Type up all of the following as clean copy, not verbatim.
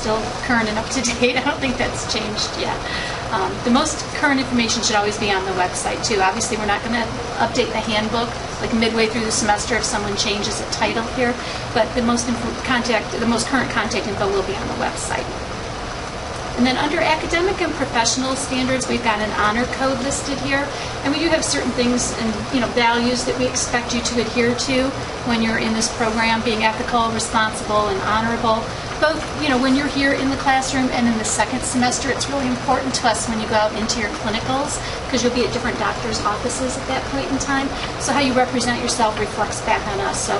still current and up to date. I don't think that's changed yet. The most current information should always be on the website too. Obviously, we're not going to update the handbook like midway through the semester if someone changes a title here, but the most current contact info will be on the website. And then under academic and professional standards, we've got an honor code listed here, and we do have certain things and values that we expect you to adhere to when you're in this program, being ethical, responsible, and honorable. Both, when you're here in the classroom and in the second semester, it's really important to us when you go out into your clinicals, because you'll be at different doctors' offices at that point in time. So how you represent yourself reflects back on us. So,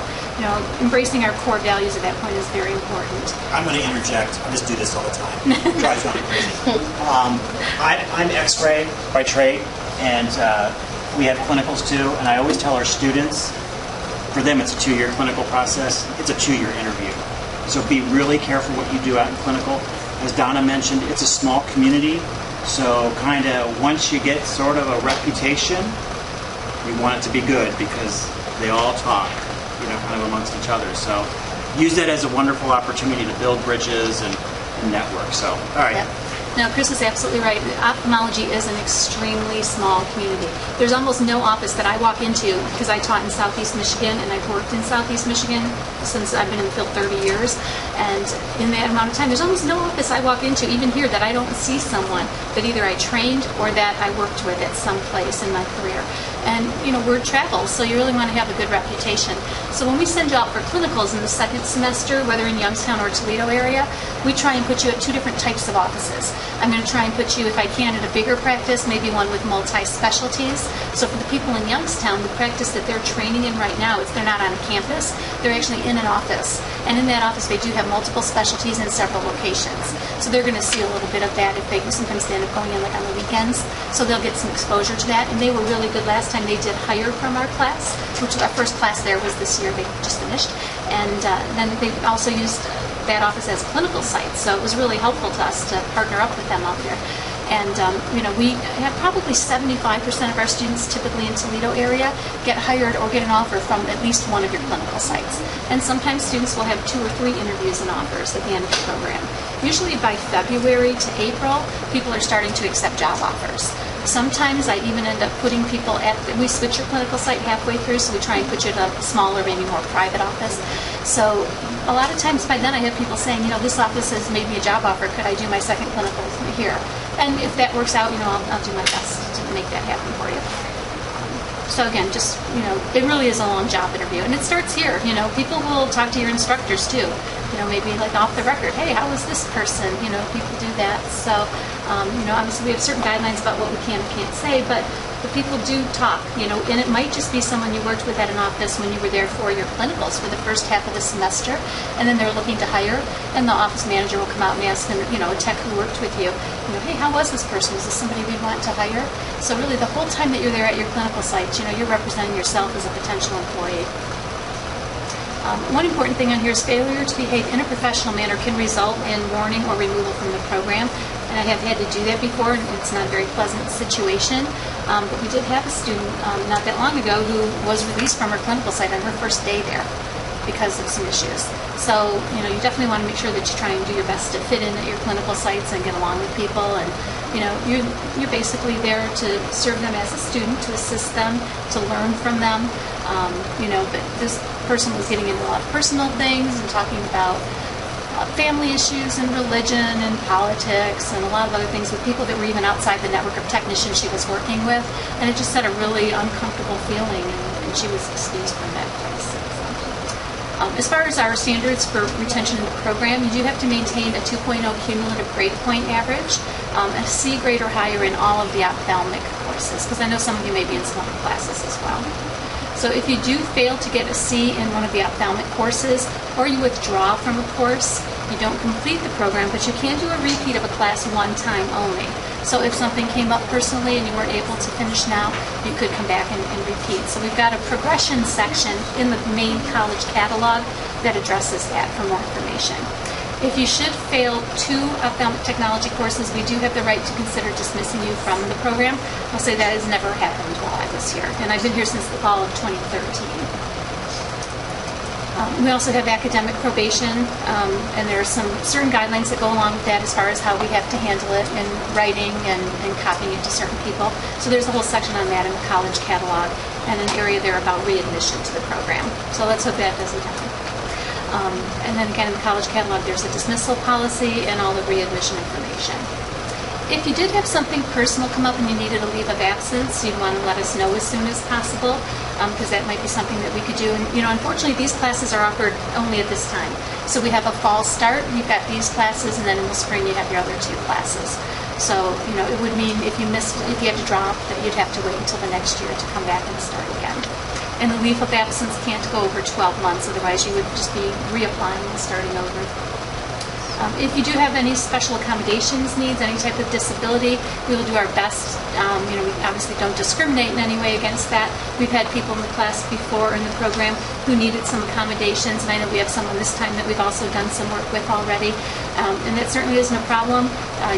embracing our core values at that point is very important. I'm going to interject. I just do this all the time. It drives me crazy. I'm X-ray by trade, and we have clinicals too. And I always tell our students, for them it's a 2-year clinical process. It's a 2-year interview. So be really careful what you do out in clinical. As Donna mentioned, it's a small community. So kind of once you get sort of a reputation, you want it to be good because they all talk, kind of amongst each other. So use that as a wonderful opportunity to build bridges and network. So, all right. Yep. No, Chris is absolutely right. Ophthalmology is an extremely small community. There's almost no office that I walk into, because I taught in Southeast Michigan and I've worked in Southeast Michigan since I've been in the field 30 years. And in that amount of time, there's almost no office I walk into, even here, that I don't see someone that either I trained or that I worked with at some place in my career. And, word travels, so you really want to have a good reputation. So when we send you out for clinicals in the second semester, whether in Youngstown or Toledo area, we try and put you at 2 different types of offices. I'm going to try and put you, if I can, at a bigger practice, maybe one with multi-specialties. So for the people in Youngstown, the practice that they're training in right now, they're not on a campus, they're actually in an office. And in that office, they do have multiple specialties in several locations. So they're going to see a little bit of that if they sometimes end up going in like on the weekends. So they'll get some exposure to that. And they were really good last time. They did hire from our class, which our first class there was this year. They just finished. And then they also used that office as a clinical site. So it was really helpful to us to partner up with them out there. And, we have probably 75% of our students typically in Toledo area get hired or get an offer from at least one of your clinical sites. And sometimes students will have 2 or 3 interviews and offers at the end of the program. Usually by February to April, people are starting to accept job offers. Sometimes I even end up putting people we switch your clinical site halfway through, so we try and put you at a smaller, maybe more private office. So a lot of times by then I have people saying, this office has made me a job offer, could I do my second clinical here? And if that works out, I'll do my best to make that happen for you. So again, just, it really is a long job interview. And it starts here, people will talk to your instructors too. Maybe like off the record, hey, how was this person? People do that. So, obviously we have certain guidelines about what we can and can't say, but the people do talk, and it might just be someone you worked with at an office when you were there for your clinicals for the first half of the semester, and then they're looking to hire, and the office manager will come out and ask them, a tech who worked with you, hey, how was this person? Is this somebody we'd want to hire? So really the whole time that you're there at your clinical sites, you're representing yourself as a potential employee. One important thing on here is failure to behave in a professional manner can result in warning or removal from the program. And I have had to do that before, and it's not a very pleasant situation. But we did have a student not that long ago who was released from her clinical site on her first day there because of some issues. So, you definitely want to make sure that you try and do your best to fit in at your clinical sites and get along with people. And, you're basically there to serve them as a student, to assist them, to learn from them. But this person was getting into a lot of personal things and talking about family issues and religion and politics and a lot of other things with people that were even outside the network of technicians she was working with. And it just had a really uncomfortable feeling, and she was excused from that place. As far as our standards for retention in the program, you do have to maintain a 2.0 cumulative grade point average, a C grade or higher in all of the ophthalmic courses, because I know some of you may be in some other classes as well. So if you do fail to get a C in one of the ophthalmic courses, or you withdraw from a course, you don't complete the program, but you can do a repeat of a class one time only. So if something came up personally and you weren't able to finish now, you could come back and repeat. So we've got a progression section in the main college catalog that addresses that for more information. If you should fail 2 ophthalmic technology courses, we do have the right to consider dismissing you from the program. I'll say that has never happened while I was here, and I've been here since the fall of 2013. We also have academic probation, and there are some certain guidelines that go along with that as far as how we have to handle it in writing and copying it to certain people. So there's a whole section on that in the college catalog and an area there about readmission to the program. So let's hope that doesn't happen. And then again, in the college catalog, there's a dismissal policy and all the readmission information. If you did have something personal come up and you needed a leave of absence, you'd want to let us know as soon as possible, because that might be something that we could do. And, unfortunately, these classes are offered only at this time. So we have a fall start, you've got these classes, and then in the spring you have your other 2 classes. So, it would mean if you had to drop, that you'd have to wait until the next year to come back and start again. And the leave of absence can't go over 12 months, otherwise you would just be reapplying and starting over. If you do have any special accommodations needs, any type of disability, we will do our best. We obviously don't discriminate in any way against that. We've had people in the class before in the program who needed some accommodations, and I know we have someone this time that we've also done some work with already. And that certainly isn't a problem.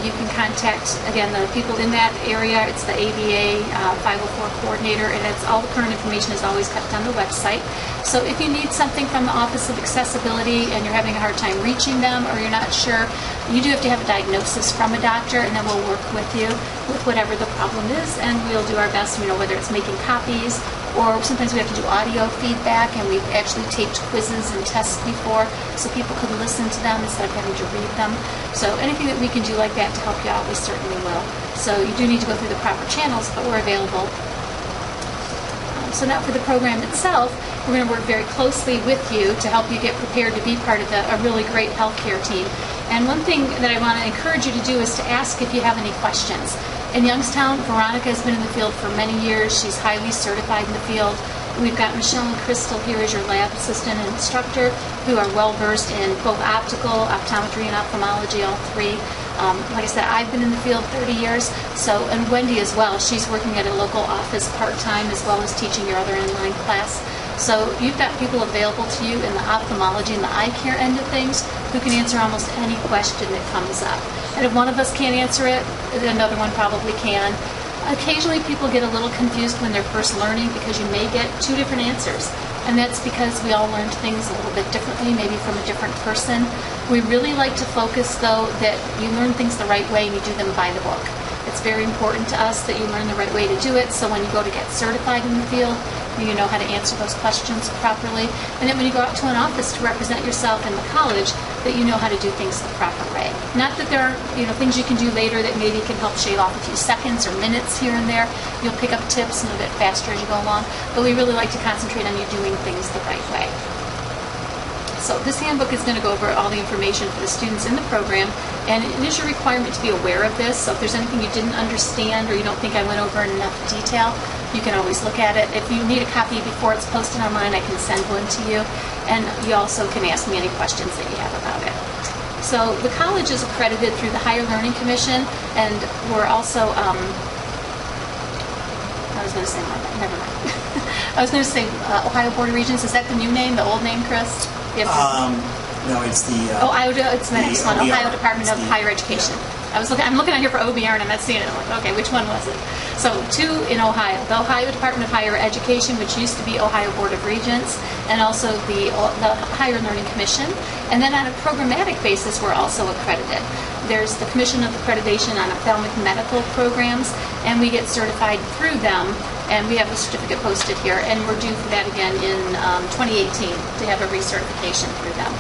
You can contact, again, the people in that area. It's the ABA 504 coordinator, and all the current information is always kept on the website. So if you need something from the Office of Accessibility and you're having a hard time reaching them or you're not sure, you do have to have a diagnosis from a doctor, and then we'll work with you with whatever the problem is, and we'll do our best, whether it's making copies, or sometimes we have to do audio feedback, and we've actually taped quizzes and tests before so people could listen to them instead of having to read them. So anything that we can do like that to help you out, we certainly will. So you do need to go through the proper channels, but we're available. So now for the program itself, we're going to work very closely with you to help you get prepared to be part of a really great healthcare team. And one thing that I want to encourage you to do is to ask if you have any questions. In Youngstown, Veronica has been in the field for many years. She's highly certified in the field. We've got Michelle and Crystal here as your lab assistant and instructor who are well versed in both optical, optometry, and ophthalmology, all 3. Like I said, I've been in the field 30 years, and Wendy as well. She's working at a local office part-time as well as teaching your other online class. So you've got people available to you in the ophthalmology and the eye care end of things who can answer almost any question that comes up. And if one of us can't answer it, another one probably can. Occasionally people get a little confused when they're first learning because you may get 2 different answers. And that's because we all learned things a little bit differently, maybe from a different person. We really like to focus, though, that you learn things the right way and you do them by the book. It's very important to us that you learn the right way to do it, so when you go to get certified in the field, you know how to answer those questions properly. And then when you go out to an office to represent yourself in the college, that you know how to do things the proper way. Not that there are things you can do later that maybe can help shave off a few seconds or minutes here and there. You'll pick up tips a little bit faster as you go along, but we really like to concentrate on you doing things the right way. So this handbook is going to go over all the information for the students in the program, and it is your requirement to be aware of this. So if there's anything you didn't understand or you don't think I went over in enough detail, you can always look at it. If you need a copy before it's posted online, I can send one to you, and you also can ask me any questions that you have about it. So the college is accredited through the Higher Learning Commission, and we're also, I was going to say, never mind. I was going to say Ohio Board of Regents. Is that the new name, the old name, Chris? Yes. No, it's the... it's the next one, Ohio Department of Higher Education. I'm looking out here for OBR and I'm not seeing it. I'm like, okay, which one was it? So 2 in Ohio. The Ohio Department of Higher Education, which used to be Ohio Board of Regents, and also the Higher Learning Commission. And then on a programmatic basis, we're also accredited. There's the Commission of Accreditation on Ophthalmic Medical Programs, and we get certified through them, and we have a certificate posted here, and we're due for that again in 2018 to have a recertification through them.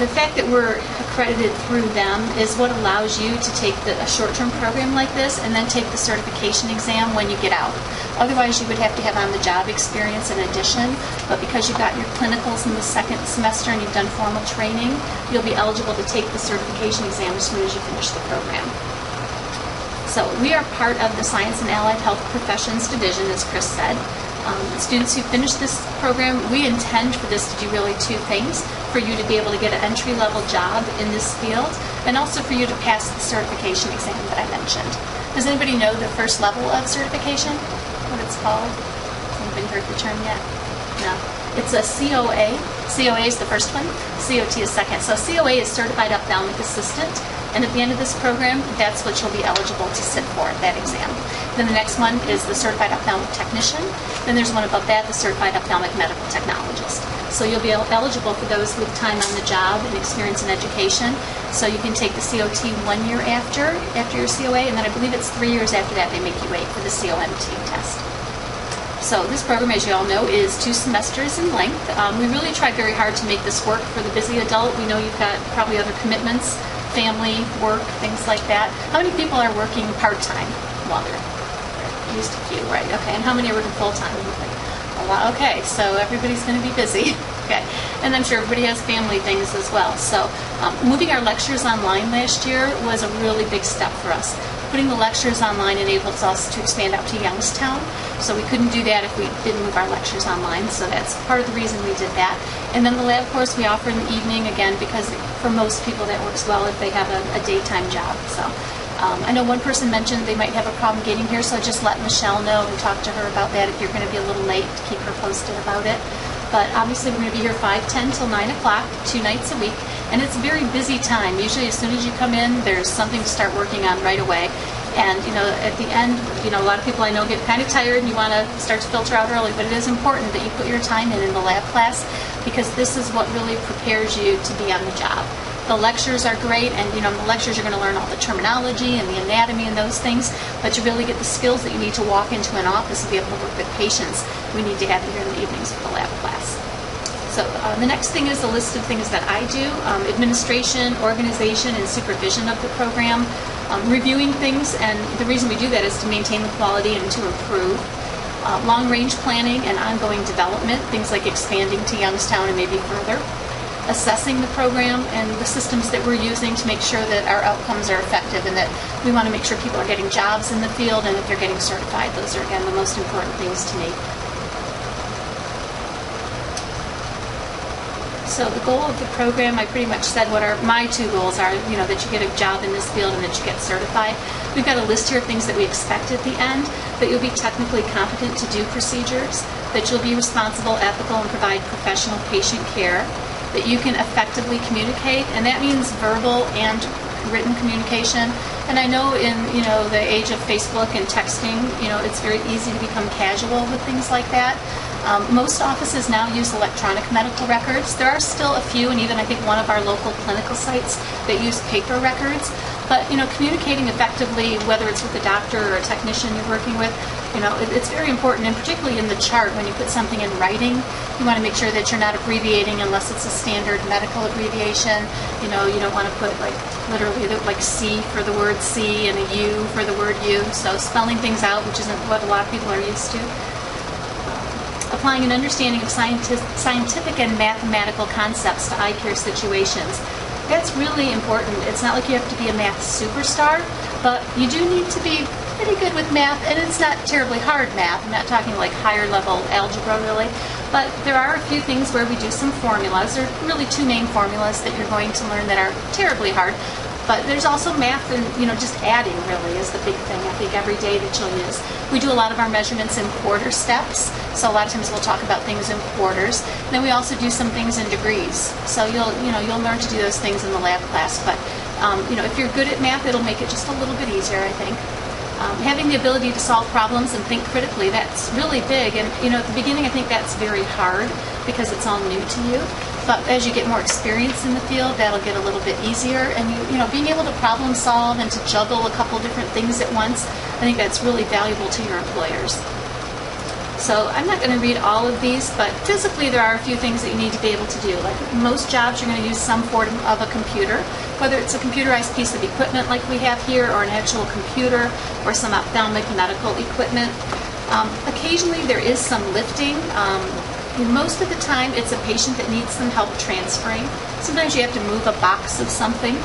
The fact that we're accredited through them is what allows you to take a short-term program like this and then take the certification exam when you get out. Otherwise, you would have to have on-the-job experience in addition, but because you've got your clinicals in the 2nd semester and you've done formal training, you'll be eligible to take the certification exam as soon as you finish the program. So we are part of the Science and Allied Health Professions Division, as Chris said. Students who finish this program, we intend for this to do really 2 things: for you to be able to get an entry-level job in this field, and also for you to pass the certification exam that I mentioned. Does anybody know the first level of certification? What it's called? Has anybody heard the term yet? No. It's a COA. COA is the first one. COT is second. So COA is Certified Ophthalmic Assistant. And at the end of this program, that's what you'll be eligible to sit for, that exam. Then the next one is the Certified Ophthalmic Technician. Then there's one above that, the Certified Ophthalmic Medical Technologist. So you'll be eligible for those with time on the job and experience in education. So you can take the COT 1 year after your COA, and then I believe it's 3 years after that they make you wait for the COMT test. So this program, as you all know, is 2 semesters in length. We really tried very hard to make this work for the busy adult. We know you've got probably other commitments, family, work, things like that. How many people are working part-time while they're at least a few, right? Okay, and how many are working full-time? A lot. Okay, so everybody's going to be busy. Okay, and I'm sure everybody has family things as well. So moving our lectures online last year was a really big step for us. Putting the lectures online enables us to expand out to Youngstown. So we couldn't do that if we didn't move our lectures online. So that's part of the reason we did that. And then the lab course we offer in the evening, again, because for most people that works well if they have a daytime job. So I know one person mentioned they might have a problem getting here, so just let Michelle know and talk to her about that if you're going to be a little late, to keep her posted about it. But obviously we're going to be here 5:10 till 9 o'clock, 2 nights a week. And it's a very busy time. Usually as soon as you come in, there's something to start working on right away. And, at the end, a lot of people I know get kind of tired and you want to start to filter out early, but it is important that you put your time in the lab class, because this is what really prepares you to be on the job. The lectures are great, and in the lectures you're going to learn all the terminology and the anatomy and those things, but to really get the skills that you need to walk into an office and be able to work with patients, we need to have you here in the evenings for the lab class. So the next thing is a list of things that I do: administration, organization, and supervision of the program, reviewing things, and the reason we do that is to maintain the quality and to improve. Long-range planning and ongoing development, things like expanding to Youngstown and maybe further. Assessing the program and the systems that we're using to make sure that our outcomes are effective, and that we want to make sure people are getting jobs in the field and that they're getting certified. Those are, again, the most important things to me. So the goal of the program, I pretty much said what my 2 goals are, that you get a job in this field and that you get certified. We've got a list here of things that we expect at the end: that you'll be technically competent to do procedures, that you'll be responsible, ethical, and provide professional patient care, that you can effectively communicate, and that means verbal and written communication. And I know in the age of Facebook and texting, it's very easy to become casual with things like that. Most offices now use electronic medical records. There are still a few, and even I think one of our local clinical sites that use paper records. But communicating effectively, whether it's with a doctor or a technician you're working with, it's very important. And particularly in the chart, when you put something in writing, you want to make sure that you're not abbreviating unless it's a standard medical abbreviation. You don't want to put literally like C for the word C and a U for the word U. So spelling things out, which isn't what a lot of people are used to. Applying an understanding of scientific and mathematical concepts to eye care situations. That's really important. It's not like you have to be a math superstar, but you do need to be pretty good with math, and it's not terribly hard math. I'm not talking like higher level algebra really, but there are a few things where we do some formulas. There are really 2 main formulas that you're going to learn that are terribly hard. But there's also math, and just adding really is the big thing, I think, every day that you'll use. We do a lot of our measurements in quarter steps, so a lot of times we'll talk about things in quarters. And then we also do some things in degrees, so you'll learn to do those things in the lab class. But if you're good at math, it'll make it just a little bit easier, I think. Having the ability to solve problems and think critically, that's really big. And at the beginning, I think that's very hard because it's all new to you. But as you get more experience in the field, that'll get a little bit easier. And being able to problem solve and to juggle a couple different things at once, I think that's really valuable to your employers. So I'm not going to read all of these, but physically there are a few things that you need to be able to do. Like most jobs, you're going to use some form of a computer, whether it's a computerized piece of equipment like we have here, or an actual computer, or some ophthalmic medical equipment. Occasionally there is some lifting. Most of the time it's a patient that needs some help transferring. Sometimes you have to move a box of something.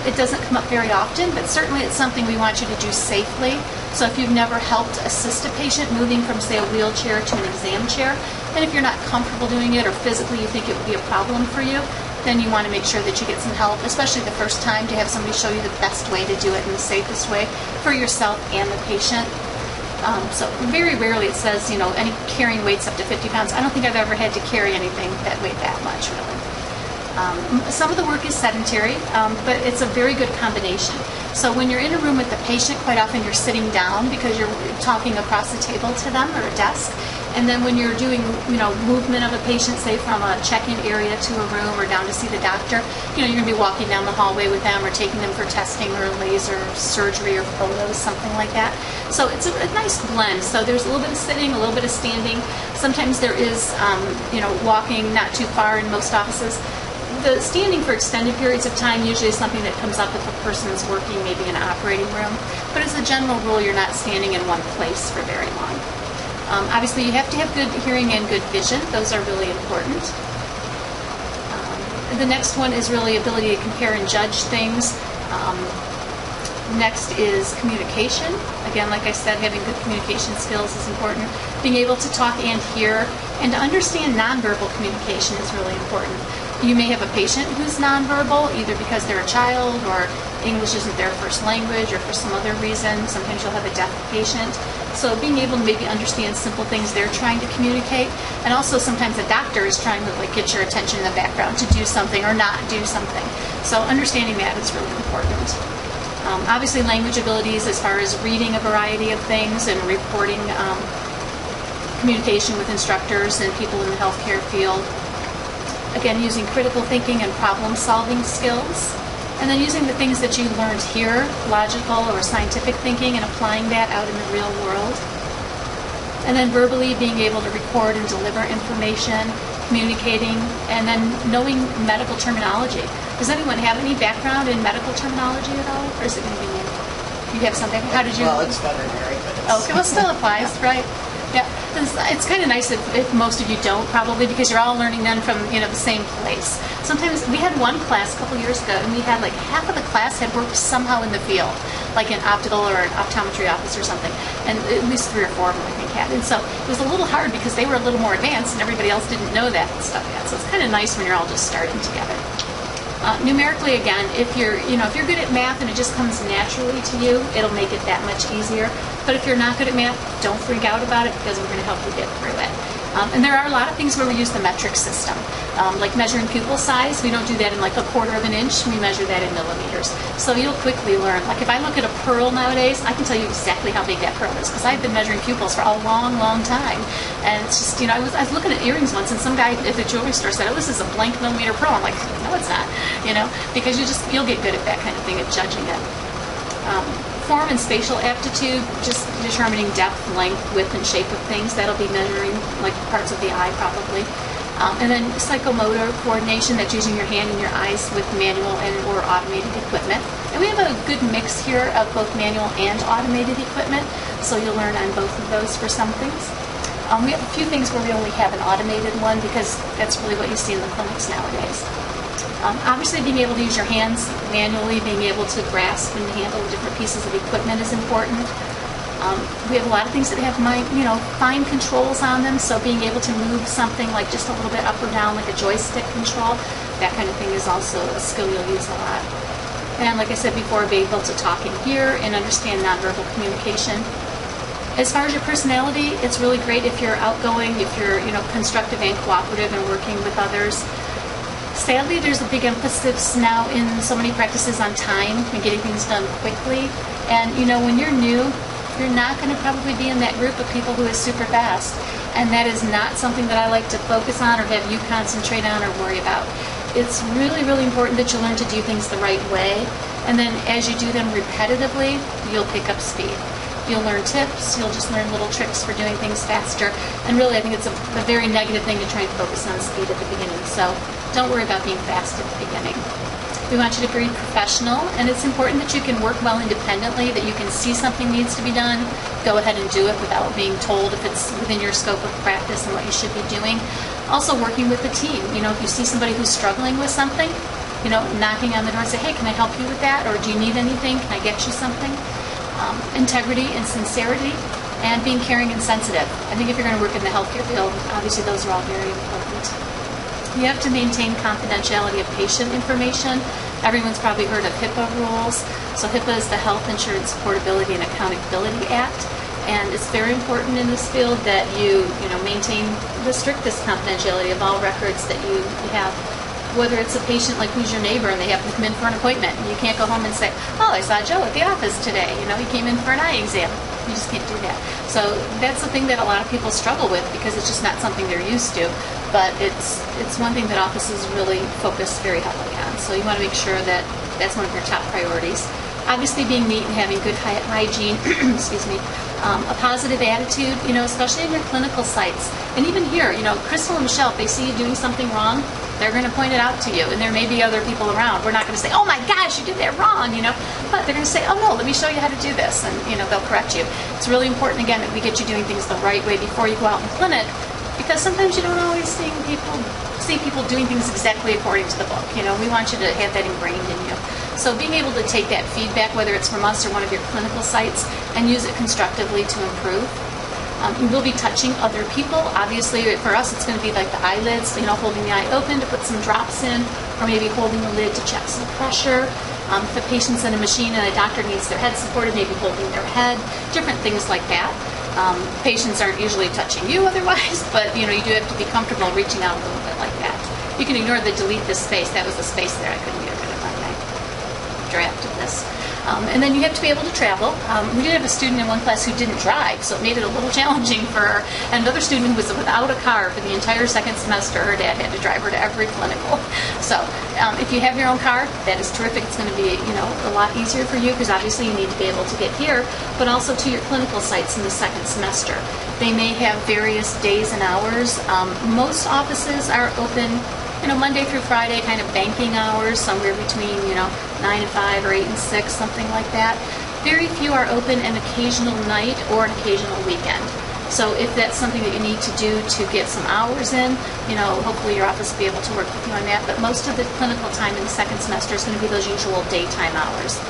It doesn't come up very often, but certainly it's something we want you to do safely. So if you've never helped assist a patient moving from, say, a wheelchair to an exam chair, and if you're not comfortable doing it or physically you think it would be a problem for you, then you want to make sure that you get some help, especially the first time, to have somebody show you the best way to do it and the safest way for yourself and the patient. So very rarely it says, any carrying weights up to 50 pounds. I don't think I've ever had to carry anything that weighed that much, really. Some of the work is sedentary, but it's a very good combination. So when you're in a room with the patient, quite often you're sitting down because you're talking across the table to them or a desk. And then when you're doing, movement of a patient, say from a check-in area to a room or down to see the doctor, you're going to be walking down the hallway with them or taking them for testing or laser surgery or photos, something like that. So it's a nice blend. So there's a little bit of sitting, a little bit of standing. Sometimes there is, walking not too far in most offices. The standing for extended periods of time usually is something that comes up if a person is working maybe in an operating room. But as a general rule, you're not standing in one place for very long. Obviously, you have to have good hearing and good vision. Those are really important. The next one is really ability to compare and judge things. Next is communication. Again, like I said, having good communication skills is important. Being able to talk and hear and to understand nonverbal communication is really important. You may have a patient who's nonverbal, either because they're a child or English isn't their first language or for some other reason. Sometimes you'll have a deaf patient. So being able to maybe understand simple things they're trying to communicate, and also sometimes a doctor is trying to get your attention in the background to do something or not do something. So understanding that is really important. Obviously language abilities as far as reading a variety of things and reporting communication with instructors and people in the healthcare field. Again, using critical thinking and problem-solving skills. And then using the things that you learned here, logical or scientific thinking, and applying that out in the real world. And then verbally being able to record and deliver information, communicating, and then knowing medical terminology. Does anyone have any background in medical terminology at all? Or is it going to be me? You have something? How did you? Well, it's veterinary, but it's... Okay, well, still applies, right? Yeah, it's kind of nice if most of you don't, probably, because you're all learning then from the same place. Sometimes we had one class a couple years ago, and we had half of the class had worked somehow in the field, like an optical or an optometry office or something, and at least 3 or 4 of them I think had. And so it was a little hard because they were a little more advanced, and everybody else didn't know that and stuff yet. So it's kind of nice when you're all just starting together. Numerically, again, if you're good at math and it just comes naturally to you, it'll make it that much easier. But if you're not good at math, don't freak out about it because we're going to help you get through it. And there are a lot of things where we use the metric system, like measuring pupil size. We don't do that in a 1/4 of an inch. We measure that in millimeters. So you'll quickly learn. Like if I look at a pearl nowadays, I can tell you exactly how big that pearl is because I've been measuring pupils for a long, long time. And it's just, I was looking at earrings once, and some guy at the jewelry store said, "Oh, this is a blank millimeter pearl." I'm like, "No, it's not." Because you'll get good at that kind of thing, at judging it. Form and spatial aptitude, just determining depth, length, width, and shape of things. That'll be measuring parts of the eye probably. And then psychomotor coordination, that's using your hand and your eyes with manual and or automated equipment. And we have a good mix here of both manual and automated equipment, so you'll learn on both of those for some things. We have a few things where we only have an automated one because that's really what you see in the clinics nowadays. Obviously, being able to use your hands manually, being able to grasp and handle different pieces of equipment is important. We have a lot of things that have fine controls on them, so being able to move something like just a little bit up or down, like a joystick control, that kind of thing is also a skill you'll use a lot. And like I said before, being able to talk and hear and understand nonverbal communication. As far as your personality, it's really great if you're outgoing, if you're constructive and cooperative and working with others. Sadly, there's a big emphasis now in so many practices on time and getting things done quickly. And when you're new, you're not going to probably be in that group of people who is super fast. And that is not something that I like to focus on or have you concentrate on or worry about. It's really, really important that you learn to do things the right way. And then as you do them repetitively, you'll pick up speed. You'll learn tips, you'll just learn little tricks for doing things faster. And really, I think it's a very negative thing to try and focus on speed at the beginning. So don't worry about being fast at the beginning. We want you to be professional, and it's important that you can work well independently, that you can see something needs to be done, go ahead and do it without being told if it's within your scope of practice and what you should be doing. Also working with the team. If you see somebody who's struggling with something, knocking on the door and say, "Hey, can I help you with that?" Or "Do you need anything? Can I get you something?" Integrity and sincerity, and being caring and sensitive. I think if you're going to work in the healthcare field, obviously those are all very important. You have to maintain confidentiality of patient information. Everyone's probably heard of HIPAA rules. So HIPAA is the Health Insurance Portability and Accountability Act. And it's very important in this field that you maintain the strictest confidentiality of all records that you have Whether it's a patient like who's your neighbor and they happen to come in for an appointment, and you can't go home and say, oh, I saw Joe at the office today. You know, he came in for an eye exam. You just can't do that. So that's the thing that a lot of people struggle with because it's just not something they're used to. But it's one thing that offices really focus very heavily on. So you want to make sure that that's one of your top priorities. Obviously, being neat and having good hygiene, excuse me, a positive attitude, you know, especially in your clinical sites. And even here, you know, Crystal and Michelle, if they see you doing something wrong, they're going to point it out to you. And there may be other people around. We're not going to say, oh my gosh, you did that wrong, you know. But they're going to say, oh no, let me show you how to do this. And, you know, they'll correct you. It's really important, again, that we get you doing things the right way before you go out in clinic. Because sometimes you don't always see people doing things exactly according to the book. You know, we want you to have that ingrained in you. So being able to take that feedback, whether it's from us or one of your clinical sites, and use it constructively to improve. You will be touching other people. Obviously, for us, it's going to be like the eyelids, you know, holding the eye open to put some drops in, or maybe holding the lid to check some pressure. If a patient's in a machine and a doctor needs their head supported, maybe holding their head, different things like that. Patients aren't usually touching you otherwise, but you know, you do have to be comfortable reaching out a little bit like that. You can ignore the delete this space. That was the space there I couldn't get rid of on my draft of this. And then you have to be able to travel. We did have a student in one class who didn't drive, so it made it a little challenging for her. And another student who was without a car for the entire second semester, her dad had to drive her to every clinical. So if you have your own car, that is terrific. It's going to be, you know, a lot easier for you because obviously you need to be able to get here, but also to your clinical sites in the second semester. They may have various days and hours. Most offices are open, you know, Monday through Friday, kind of banking hours, somewhere between, you know, 9 and 5 or 8 and 6, something like that. Very few are open an occasional night or an occasional weekend. So if that's something that you need to do to get some hours in, you know, hopefully your office will be able to work with you on that. But most of the clinical time in the second semester is going to be those usual daytime hours.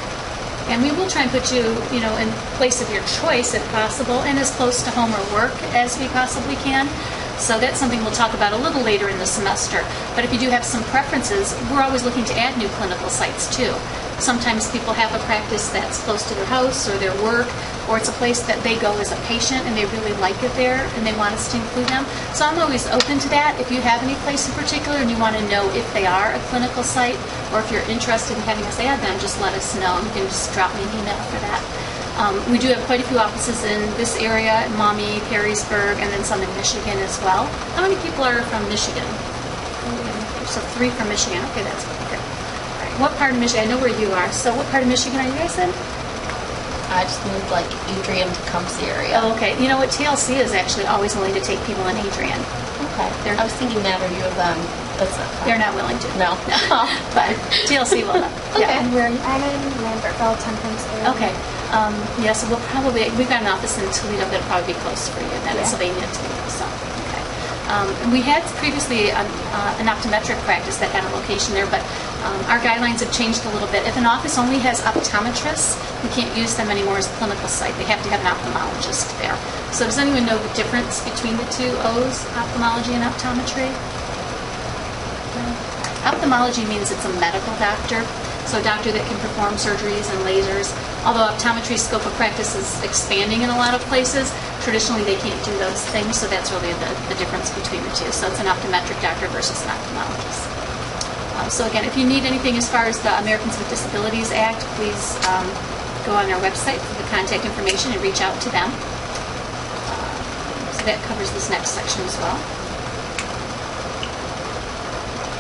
And we will try and put you, you know, in place of your choice if possible, and as close to home or work as we possibly can. So that's something we'll talk about a little later in the semester. But if you do have some preferences, we're always looking to add new clinical sites too. Sometimes people have a practice that's close to their house or their work, or it's a place that they go as a patient and they really like it there and they want us to include them. So I'm always open to that. If you have any place in particular and you want to know if they are a clinical site, or if you're interested in having us add them, just let us know. You can just drop me an email for that. We do have quite a few offices in this area, Maumee, Perrysburg, and then some in Michigan as well. How many people are from Michigan? So 3 from Michigan. Okay, that's good. All right. What part of Michigan? I know where you are. So what part of Michigan are you guys in? I just moved like Adrian to Tecumseh area. Oh, okay. You know what? TLC is actually always willing to take people in Adrian. Okay. I was thinking that, or U of M. That's not fun. They're not willing to. No. But TLC will not. Okay. Yeah. And I'm in Lambertville, 10 times area. Okay. Yeah, so we've got an office in Toledo that'll probably be close for you, then in Sylvania, Toledo, so, okay. We had previously an optometric practice that had a location there, but our guidelines have changed a little bit. If an office only has optometrists, we can't use them anymore as a clinical site. They have to have an ophthalmologist there. So does anyone know the difference between the two O's, ophthalmology and optometry? No? Ophthalmology means it's a medical doctor. So a doctor that can perform surgeries and lasers. Although optometry's scope of practice is expanding in a lot of places, traditionally they can't do those things, so that's really the difference between the two. So it's an optometric doctor versus an ophthalmologist. So again, if you need anything as far as the Americans with Disabilities Act, please go on our website for the contact information and reach out to them. So that covers this next section as well.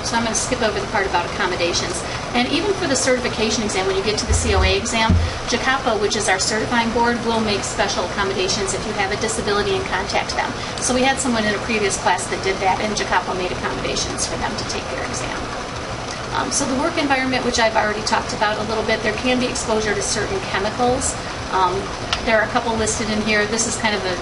So I'm going to skip over the part about accommodations. And even for the certification exam, when you get to the COA exam, JCAPO, which is our certifying board, will make special accommodations if you have a disability and contact them. So we had someone in a previous class that did that, and JCAPO made accommodations for them to take their exam. So the work environment, which I've already talked about a little bit, there can be exposure to certain chemicals. There are a couple listed in here. This is kind of a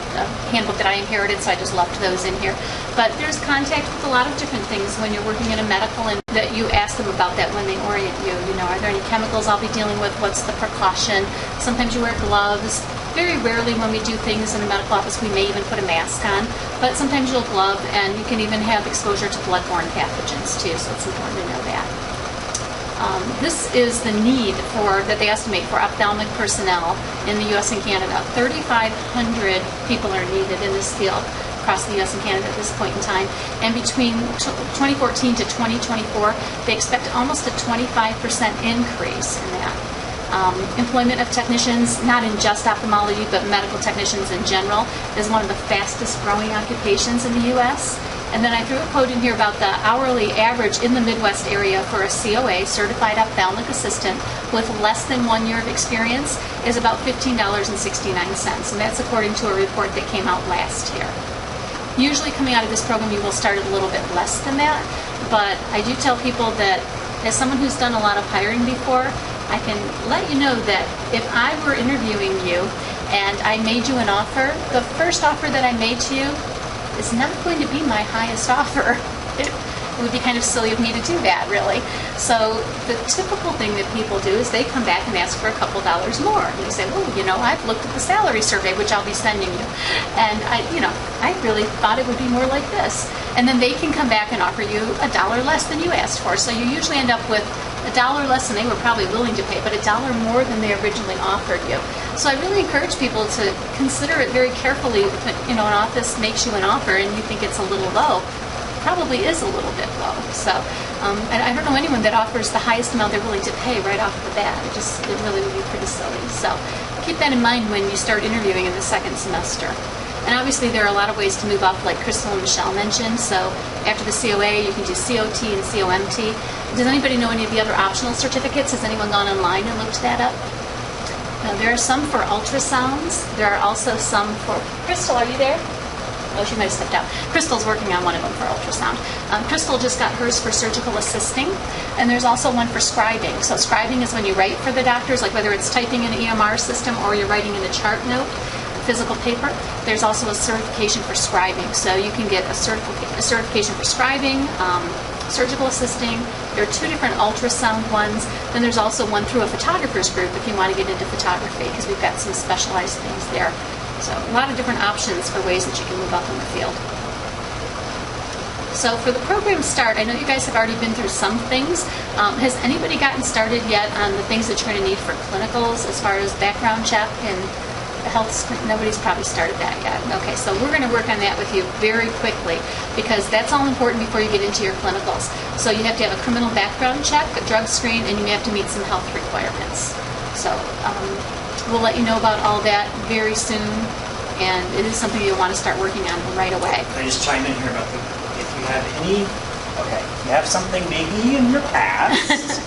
handbook that I inherited, so I just left those in here. But there's contact with a lot of different things when you're working in a medical, and that you ask them about that when they orient you. You know, are there any chemicals I'll be dealing with? What's the precaution? Sometimes you wear gloves. Very rarely when we do things in a medical office, we may even put a mask on. But sometimes you'll glove, and you can even have exposure to bloodborne pathogens too, so it's important to know that. This is the need that they estimate for ophthalmic personnel in the U.S. and Canada. 3,500 people are needed in this field across the U.S. and Canada at this point in time. And between 2014 to 2024, they expect almost a 25% increase in that. Employment of technicians, not in just ophthalmology, but medical technicians in general, is one of the fastest growing occupations in the U.S. And then I threw a quote in here about the hourly average in the Midwest area for a COA, Certified Ophthalmic Assistant, with less than 1 year of experience is about $15.69. And that's according to a report that came out last year. Usually coming out of this program, you will start at a little bit less than that. But I do tell people that as someone who's done a lot of hiring before, I can let you know that if I were interviewing you and I made you an offer, the first offer that I made to you is not going to be my highest offer. It would be kind of silly of me to do that, really. So the typical thing that people do is they come back and ask for a couple dollars more. And you say, well, I've looked at the salary survey, which I'll be sending you. And I really thought it would be more like this. And then they can come back and offer you $1 less than you asked for. So you usually end up with $1 less than they were probably willing to pay, but $1 more than they originally offered you. So I really encourage people to consider it very carefully. If an office makes you an offer and you think it's a little low, it probably is a little bit low. So, and I don't know anyone that offers the highest amount they're willing to pay right off the bat. It really would be pretty silly. So keep that in mind when you start interviewing in the second semester. And obviously there are a lot of ways to move up, like Crystal and Michelle mentioned. So after the COA, you can do COT and COMT. Does anybody know any of the other optional certificates? Has anyone gone online and looked that up? Now, there are some for ultrasounds. There are also some for... Crystal, are you there? Oh, she might have stepped out. Crystal's working on one of them for ultrasound. Crystal just got hers for surgical assisting, and there's also one for scribing. So scribing is when you write for the doctors, like whether it's typing in an EMR system or you're writing in a chart note, physical paper. There's also a certification for scribing. So you can get a certification for scribing, surgical assisting. There are 2 different ultrasound ones. Then there's also one through a photographer's group if you want to get into photography, because we've got some specialized things there. So a lot of different options for ways that you can move up in the field. So for the program start, I know you guys have already been through some things. Has anybody gotten started yet on the things that you're going to need for clinicals as far as background check and the health screen? Nobody's probably started that yet. Okay, so we're going to work on that with you very quickly, because that's all important before you get into your clinicals. So you have to have a criminal background check, a drug screen, and you have to meet some health requirements. So we'll let you know about all that very soon, and it is something you'll want to start working on right away. Can I just chime in here about if you have any, if you have something maybe in your past,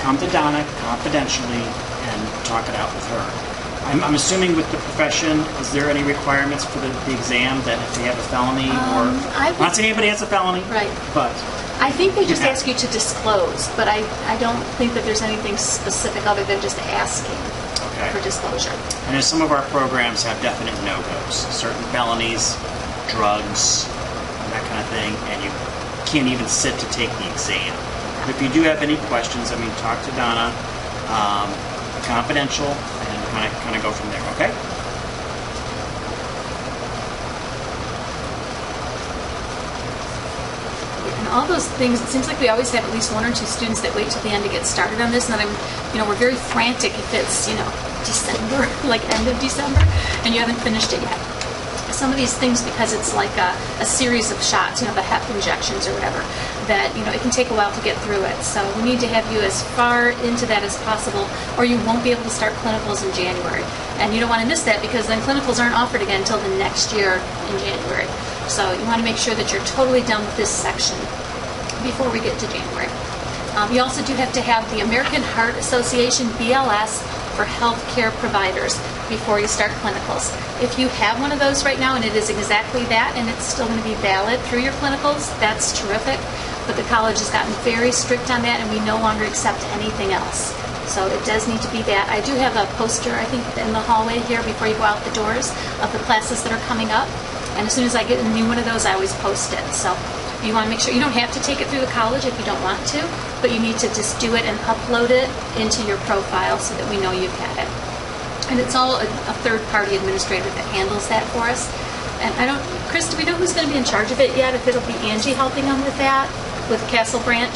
come to Donna confidentially and talk it out with her. I'm assuming with the profession, is there any requirements for the exam that if they have a felony or... I'm not saying anybody has a felony, right? But I think they just ask you to disclose, but I don't think that there's anything specific other than just asking for disclosure. And as some of our programs have definite no-goes, certain felonies, drugs, that kind of thing, and you can't even sit to take the exam. But if you do have any questions, talk to Donna, confidential, and kind of go from there, okay? And all those things, it seems like we always have at least 1 or 2 students that wait till the end to get started on this, and then we're very frantic if it's, December, like end of December, and you haven't finished it yet. Some of these things, because it's like a series of shots, the HEP injections or whatever, that, it can take a while to get through it. So we need to have you as far into that as possible, or you won't be able to start clinicals in January. And you don't want to miss that, because then clinicals aren't offered again until the next year in January. So you want to make sure that you're totally done with this section before we get to January. You also do have to have the American Heart Association, BLS, for healthcare providers before you start clinicals. If you have one of those right now and it is exactly that and it's still going to be valid through your clinicals, that's terrific. But the college has gotten very strict on that, and we no longer accept anything else. So it does need to be that. I do have a poster, I think, in the hallway here before you go out the doors of the classes that are coming up. And as soon as I get a new one of those, I always post it. So you want to make sure you don't have to take it through the college if you don't want to, but you need to just do it and upload it into your profile so that we know you've had it. And it's all a third-party administrator that handles that for us. And Chris, do we know who's going to be in charge of it yet? If it'll be Angie helping them with that, with Castle Branch?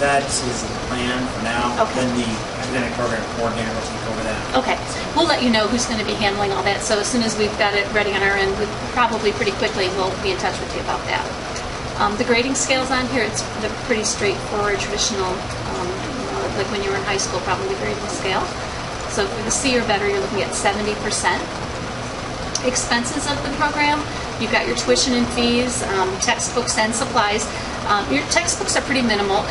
that is the plan for now. Okay. Then the academic program coordinator will take over that. Okay, we'll let you know who's going to be handling all that. So as soon as we've got it ready on our end, probably pretty quickly, we'll be in touch with you about that. The grading scales on here, it's the pretty straightforward, traditional, like when you were in high school, probably grading scale. So for the C or better, you're looking at 70%. Expenses of the program, you've got your tuition and fees, textbooks and supplies. Your textbooks are pretty minimal.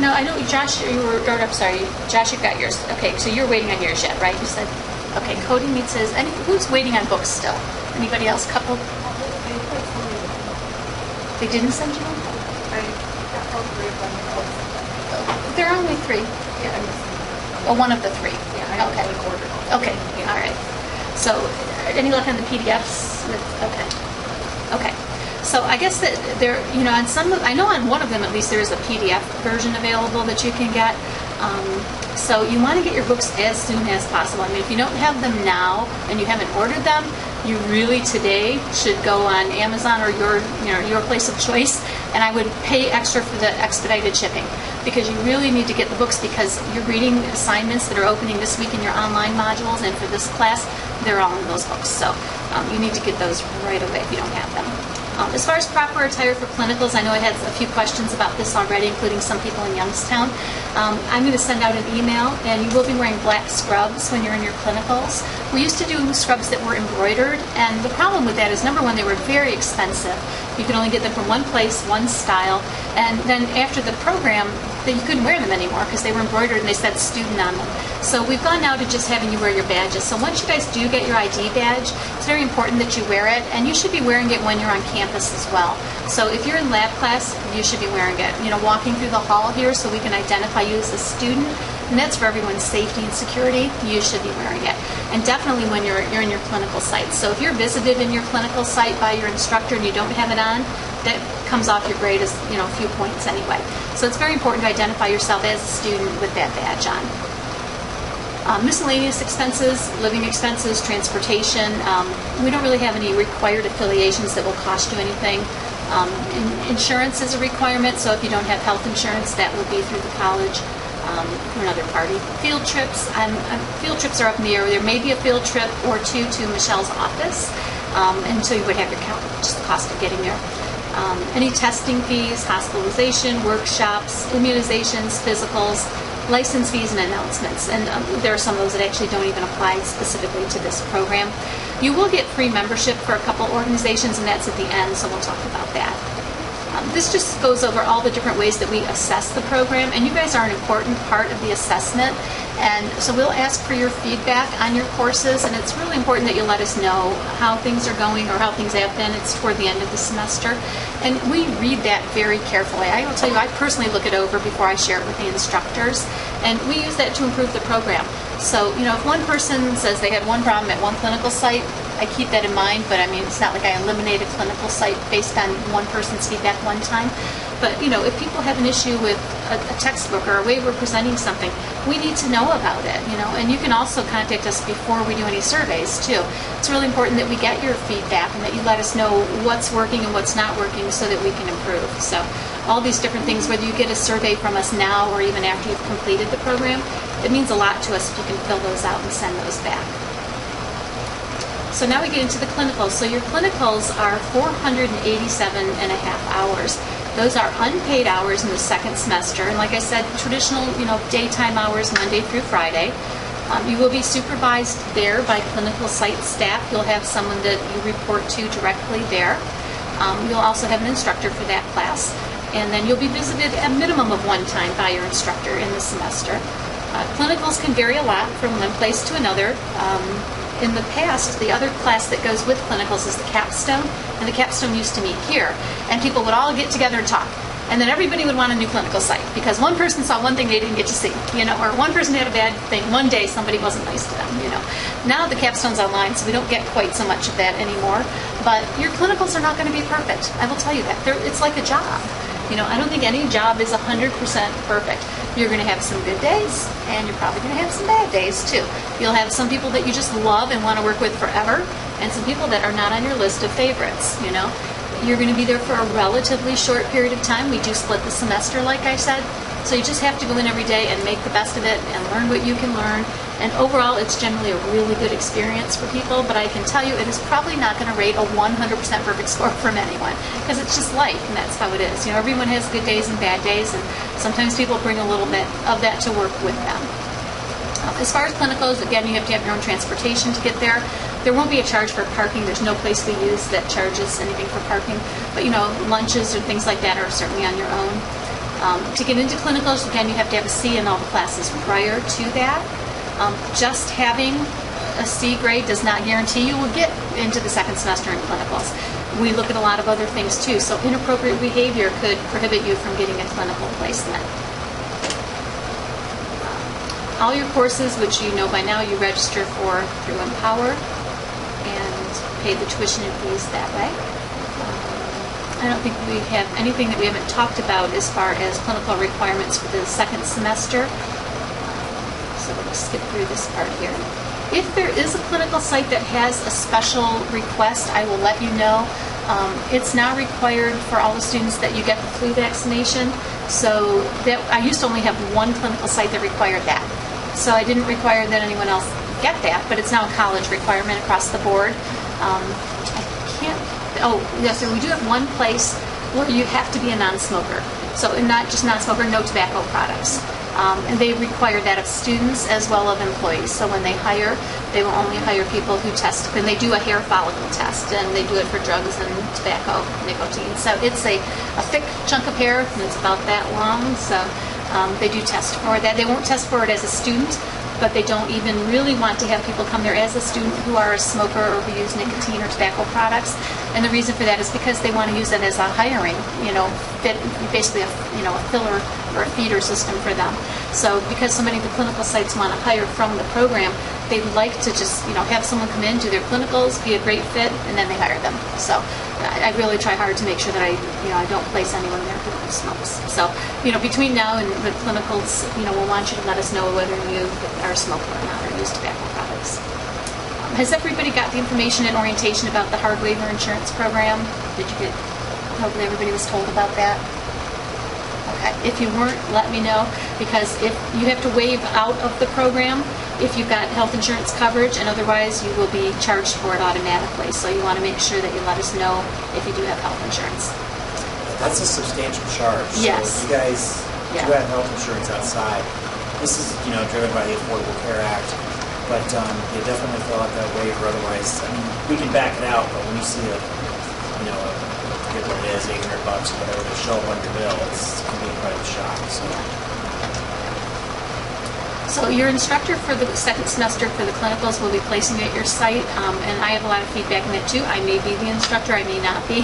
No, I know, Josh, Josh, you've got yours. Okay, so you're waiting on yours yet, right? You said, okay, coding meets says, who's waiting on books still? Anybody else? Couple? They didn't send you one? There are only 3. Oh, one of the 3. Okay. Okay, all right. So, any luck on the PDFs? Okay. So I guess that there, on some, I know on one of them at least there is a PDF version available that you can get. So you want to get your books as soon as possible. I mean, if you don't have them now and you haven't ordered them, you really today should go on Amazon or your place of choice, and I would pay extra for the expedited shipping, because you really need to get the books, because your reading assignments that are opening this week in your online modules and for this class, they're all in those books. So you need to get those right away if you don't have them. As far as proper attire for clinicals, I know I had a few questions about this already, including some people in Youngstown. I'm going to send out an email, and you will be wearing black scrubs when you're in your clinicals. We used to do scrubs that were embroidered, and the problem with that is, number one, they were very expensive. You could only get them from one place, one style, and then after the program, that you couldn't wear them anymore because they were embroidered and they said student on them. So we've gone now to just having you wear your badges. So once you guys do get your ID badge, it's very important that you wear it, and you should be wearing it when you're on campus as well. So if you're in lab class, you should be wearing it. Walking through the hall here so we can identify you as a student, and that's for everyone's safety and security, you should be wearing it. And definitely when you're in your clinical site. So if you're visited in your clinical site by your instructor and you don't have it on, that comes off your grade as a few points anyway. So it's very important to identify yourself as a student with that badge on. Miscellaneous expenses, living expenses, transportation. We don't really have any required affiliations that will cost you anything. Insurance is a requirement, so if you don't have health insurance, that would be through the college. Through another party. Field trips. Field trips are up in the air. There may be a field trip or two to Michelle's office, until you would have your count, just the cost of getting there. Any testing fees, hospitalization, workshops, immunizations, physicals, license fees, and announcements. And there are some of those that actually don't even apply specifically to this program. You will get free membership for a couple organizations, and that's at the end, so we'll talk about that. This just goes over all the different ways that we assess the program, and you guys are an important part of the assessment, and so we'll ask for your feedback on your courses, and it's really important that you let us know how things are going or how things have been. It's toward the end of the semester, and we read that very carefully. I will tell you, I personally look it over before I share it with the instructors, and we use that to improve the program. So, if one person says they had one problem at one clinical site, I keep that in mind, but I mean, it's not like I eliminate a clinical site based on one person's feedback one time. But, if people have an issue with a textbook or a way we're presenting something, we need to know about it, and you can also contact us before we do any surveys, too. It's really important that we get your feedback and that you let us know what's working and what's not working so that we can improve. So all these different things, whether you get a survey from us now or even after you've completed the program, it means a lot to us if you can fill those out and send those back. So now we get into the clinicals. So your clinicals are 487 and a half hours. Those are unpaid hours in the second semester. And like I said, traditional, daytime hours, Monday through Friday. You will be supervised there by clinical site staff. You'll have someone that you report to directly there. You'll also have an instructor for that class. And then you'll be visited a minimum of one time by your instructor in the semester. Clinicals can vary a lot from one place to another. In the past, the other class that goes with clinicals is the capstone, and the capstone used to meet here, and people would all get together and talk, and then everybody would want a new clinical site because one person saw one thing they didn't get to see, or one person had a bad thing one day, somebody wasn't nice to them. Now the capstone's online, so we don't get quite so much of that anymore, but your clinicals are not going to be perfect. I will tell you that. It's like a job. I don't think any job is 100% perfect. You're going to have some good days, and you're probably going to have some bad days too. You'll have some people that you just love and want to work with forever, and some people that are not on your list of favorites. You're going to be there for a relatively short period of time. We do split the semester, like I said, So you just have to go in every day and make the best of it and learn what you can learn. And overall, it's generally a really good experience for people, but I can tell you it is probably not going to rate a 100% perfect score from anyone, because it's just life, and that's how it is. You know, everyone has good days and bad days, and sometimes people bring a little bit of that to work with them. As far as clinicals, again, you have to have your own transportation to get there. There won't be a charge for parking. There's no place we use that charges anything for parking. But, you know, lunches or things like that are certainly on your own. To get into clinicals, again, you have to have a C in all the classes prior to that. Just having a C grade does not guarantee you will get into the second semester in clinicals. We look at a lot of other things too. So inappropriate behavior could prohibit you from getting a clinical placement. All your courses, which you know by now, you register for through Empower and pay the tuition and fees that way. I don't think we have anything that we haven't talked about as far as clinical requirements for the second semester. So we'll just skip through this part here. If there is a clinical site that has a special request, I will let you know. It's now required for all the students that you get the flu vaccination. So that I used to only have one clinical site that required that. So I didn't require that anyone else get that, but it's now a college requirement across the board. So we do have one place where you have to be a non-smoker. So not just non-smoker, no tobacco products. And they require that of students as well as employees. So when they hire, they will only hire people who test, and they do a hair follicle test, and they do it for drugs and tobacco, nicotine. So it's a thick chunk of hair, and it's about that long. So they do test for that. They won't test for it as a student, but they don't even really want to have people come there as a student who are a smoker or who use nicotine or tobacco products. And the reason for that is because they want to use it as a hiring, basically a filler or a feeder system for them. So because so many of the clinical sites want to hire from the program, they'd like to just have someone come in, do their clinicals, be a great fit, and then they hire them. So I really try hard to make sure that I don't place anyone there who smokes. So between now and the clinicals, we'll want you to let us know whether you are a smoker or not, or use tobacco products. Has everybody got the information and orientation about the hard waiver insurance program? Hopefully everybody was told about that? Okay. If you weren't, let me know, because if you have to waive out of the program if you've got health insurance coverage, and otherwise you will be charged for it automatically. So you want to make sure that you let us know if you do have health insurance. That's a substantial charge. Yes. So you guys do have health insurance outside. This is, driven by the Affordable Care Act, but you definitely fill out that waiver. Otherwise, we can back it out, but when you see I forget what it is, $800 or whatever, to show up on your bill, it can be quite a shock. So your instructor for the second semester for the clinicals will be placing you at your site, and I have a lot of feedback in that too. I may be the instructor, I may not be,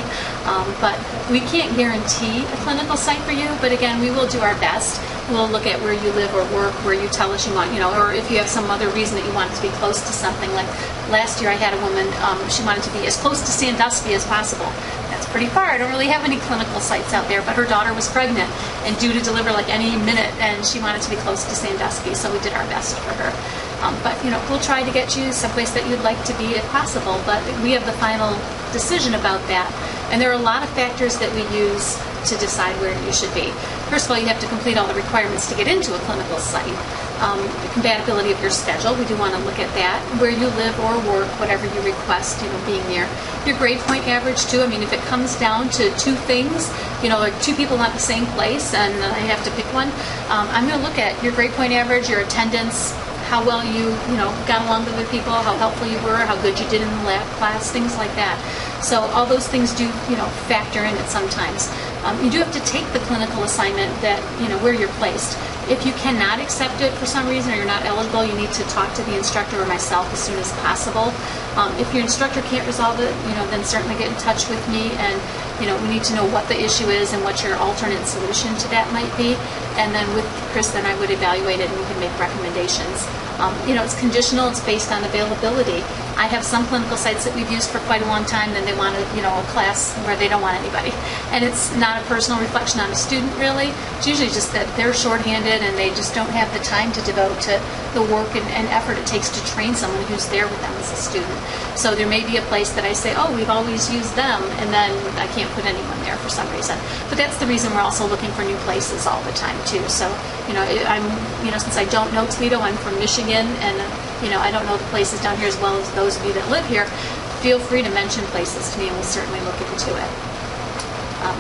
but we can't guarantee a clinical site for you, but again, we will do our best. We'll look at where you live or work, where you tell us you want, or if you have some other reason that you want to be close to something. Like last year I had a woman, she wanted to be as close to Sandusky as possible. That's pretty far. I don't really have any clinical sites out there, but her daughter was pregnant and due to deliver like any minute, and she wanted to be close to Sandusky, so we did our best for her. But we'll try to get you someplace that you'd like to be if possible, but we have the final decision about that. And there are a lot of factors that we use to decide where you should be. First of all, you have to complete all the requirements to get into a clinical site. The compatibility of your schedule, we do want to look at that. Where you live or work, whatever you request, being there. Your grade point average too. If it comes down to two things, like two people want the same place and I have to pick one, I'm going to look at your grade point average, your attendance, how well you got along with other people, how helpful you were, how good you did in the lab class, things like that. So all those things do factor in it sometimes. You do have to take the clinical assignment that where you're placed. If you cannot accept it for some reason or you're not eligible, you need to talk to the instructor or myself as soon as possible. If your instructor can't resolve it, then certainly get in touch with me, and we need to know what the issue is and what your alternate solution to that might be. And then with Chris, then I would evaluate it and we can make recommendations. It's conditional, it's based on availability. I have some clinical sites that we've used for quite a long time, then they want a class where they don't want anybody. And it's not a personal reflection on a student, really. It's usually just that they're shorthanded and they just don't have the time to devote to the work and effort it takes to train someone who's there with them as a student. So there may be a place that I say, oh, we've always used them, and then I can't can't put anyone there for some reason. But that's the reason we're also looking for new places all the time too. So, since I don't know Toledo, I'm from Michigan, and I don't know the places down here as well as those of you that live here. Feel free to mention places to me, and we'll certainly look into it.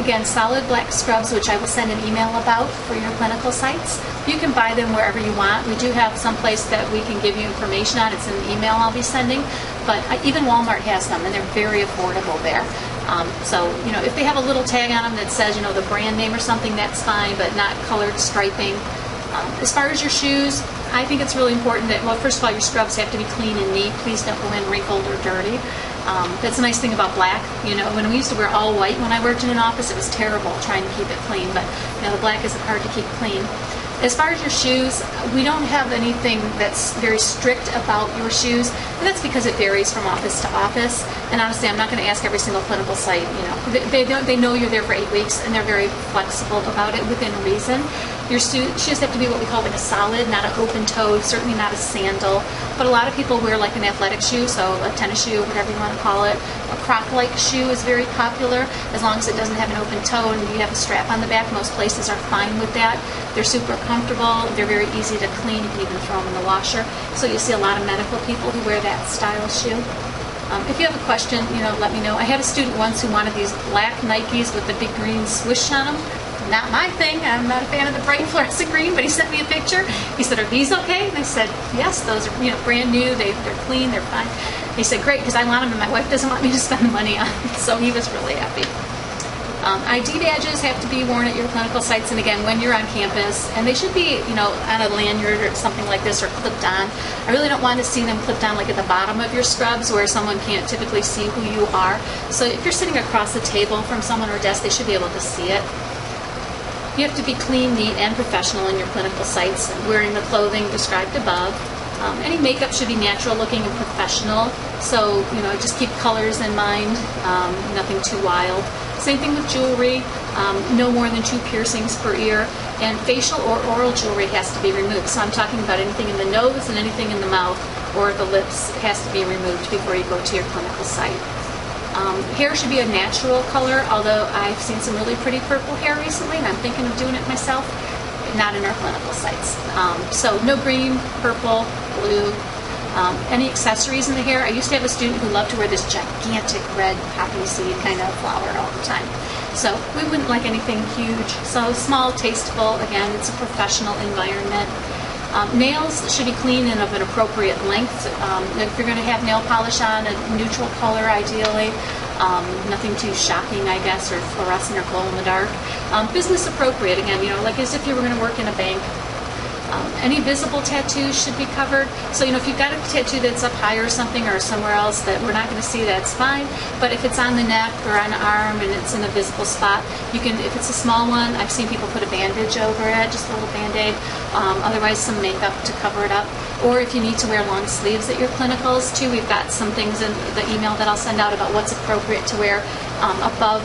Again, solid black scrubs, which I will send an email about for your clinical sites. You can buy them wherever you want. We do have some place that we can give you information on. It's an email I'll be sending, but even Walmart has them, and they're very affordable there. So, if they have a little tag on them that says, the brand name or something, that's fine, but not colored striping. As far as your shoes, I think it's really important that, well, first of all, your scrubs have to be clean and neat. Please don't go in wrinkled or dirty. That's a nice thing about black. When we used to wear all white when I worked in an office, it was terrible trying to keep it clean, but the black isn't hard to keep clean. As far as your shoes, we don't have anything that's very strict about your shoes, and that's because it varies from office to office. And honestly, I'm not going to ask every single clinical site. They know you're there for 8 weeks, and they're very flexible about it within reason. Your shoes have to be what we call like a solid, not an open toe, certainly not a sandal. But a lot of people wear like an athletic shoe, so a tennis shoe, whatever you want to call it. A croc-like shoe is very popular, as long as it doesn't have an open toe and you have a strap on the back. Most places are fine with that. They're super comfortable. They're very easy to clean. You can even throw them in the washer. So you see a lot of medical people who wear that style shoe. If you have a question, let me know. I had a student once who wanted these black Nikes with the big green swoosh on them. Not my thing. I'm not a fan of the bright fluorescent green, but he sent me a picture. He said, "Are these okay?" And I said, "Yes, those are brand new. They're clean. They're fine." He said, "Great, because I want them and my wife doesn't want me to spend the money on them." So he was really happy. ID badges have to be worn at your clinical sites, and again, when you're on campus, and they should be, on a lanyard or something like this, or clipped on. I really don't want to see them clipped on like at the bottom of your scrubs, where someone can't typically see who you are. So if you're sitting across the table from someone or desk, they should be able to see it. You have to be clean, neat, and professional in your clinical sites, wearing the clothing described above. Any makeup should be natural looking and professional. So, just keep colors in mind, nothing too wild. Same thing with jewelry, no more than 2 piercings per ear. And facial or oral jewelry has to be removed. So I'm talking about anything in the nose and anything in the mouth or the lips has to be removed before you go to your clinical site. Hair should be a natural color, although I've seen some really pretty purple hair recently, and I'm thinking of doing it myself. Not in our clinical sites. So no green, purple, blue. Any accessories in the hair. I used to have a student who loved to wear this gigantic red poppy seed kind of flower all the time. So we wouldn't like anything huge. So small, tasteful. Again, it's a professional environment. Nails should be clean and of an appropriate length. If you're going to have nail polish on, a neutral color ideally. Nothing too shocking, I guess, or fluorescent or glow in the dark. Business appropriate, again, like as if you were going to work in a bank. Any visible tattoos should be covered. So, if you've got a tattoo that's up high or something or somewhere else that we're not going to see, that's fine. But if it's on the neck or on the arm and it's in a visible spot, you can, if it's a small one, I've seen people put a bandage over it, just a little Band-Aid. Otherwise, some makeup to cover it up. Or if you need to wear long sleeves at your clinicals, too, we've got some things in the email that I'll send out about what's appropriate to wear above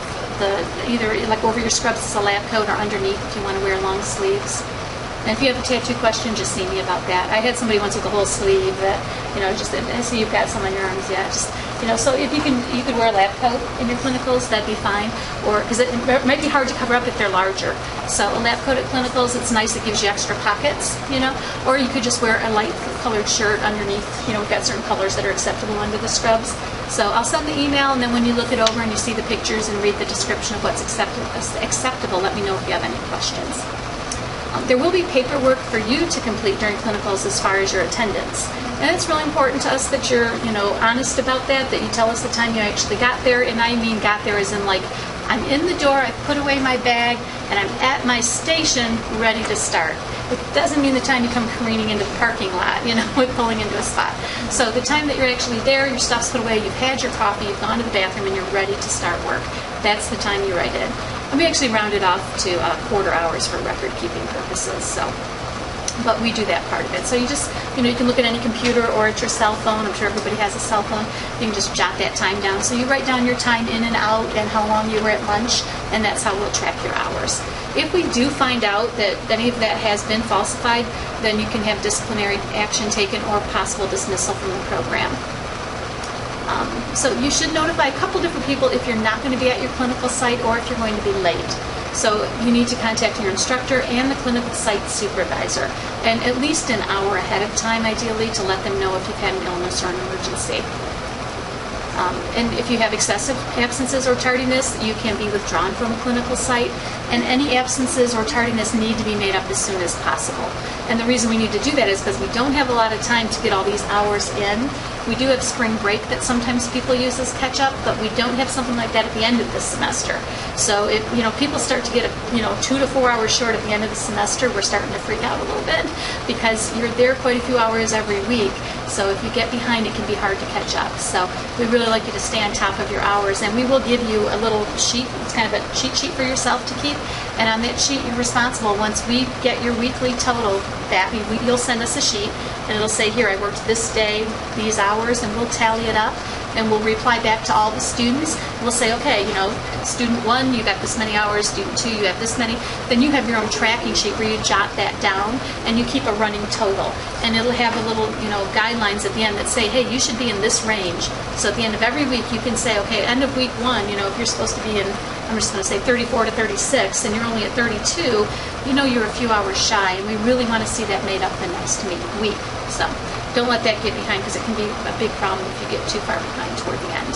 either like over your scrubs as a lab coat or underneath if you want to wear long sleeves. And if you have a tattoo question, just see me about that. I had somebody once with a whole sleeve that, I see you've got some on your arms, yeah. So if you could wear a lab coat in your clinicals, that'd be fine. Or because it might be hard to cover up if they're larger. So a lab coat at clinicals, it's nice. It gives you extra pockets, Or you could just wear a light colored shirt underneath. We've got certain colors that are acceptable under the scrubs. So I'll send the email, and then when you look it over and you see the pictures and read the description of what's acceptable, let me know if you have any questions. There will be paperwork for you to complete during clinicals as far as your attendance. And it's really important to us that you're, honest about that you tell us the time you actually got there. And I mean got there as in like, I'm in the door, I put away my bag, and I'm at my station ready to start. It doesn't mean the time you come careening into the parking lot, with pulling into a spot. So the time that you're actually there, your stuff's put away, you've had your coffee, you've gone to the bathroom, and you're ready to start work. That's the time you write in. And we actually round it off to quarter hours for record-keeping purposes. But we do that part of it. So you just, you can look at any computer or at your cell phone. I'm sure everybody has a cell phone. You can just jot that time down. So you write down your time in and out and how long you were at lunch, and that's how we'll track your hours. If we do find out that any of that has been falsified, then you can have disciplinary action taken or possible dismissal from the program. So you should notify a couple different people if you're not going to be at your clinical site or if you're going to be late. So you need to contact your instructor and the clinical site supervisor, and at least an hour ahead of time, ideally, to let them know if you've had an illness or an emergency. And if you have excessive absences or tardiness, you can be withdrawn from a clinical site, and any absences or tardiness need to be made up as soon as possible. And the reason we need to do that is because we don't have a lot of time to get all these hours in. We do have spring break that sometimes people use as catch-up, but we don't have something like that at the end of the semester. So if people start to get 2 to 4 hours short at the end of the semester, we're starting to freak out a little bit because you're there quite a few hours every week. So if you get behind, it can be hard to catch up. So we really like you to stay on top of your hours, and we will give you a little sheet. It's kind of a cheat sheet for yourself to keep, and on that sheet you're responsible. Once we get your weekly total, you'll send us a sheet, and it'll say, here, I worked this day, these hours, and we'll tally it up, and we'll reply back to all the students. We'll say, okay, student 1, you got this many hours, student 2, you have this many. Then you have your own tracking sheet where you jot that down, and you keep a running total. And it'll have a little, guidelines at the end that say, hey, you should be in this range. So at the end of every week, you can say, okay, end of week 1, if you're supposed to be in, I'm just going to say 34 to 36, and you're only at 32, you're a few hours shy, and we really want to see that made up the next week. So don't let that get behind, because it can be a big problem if you get too far behind toward the end.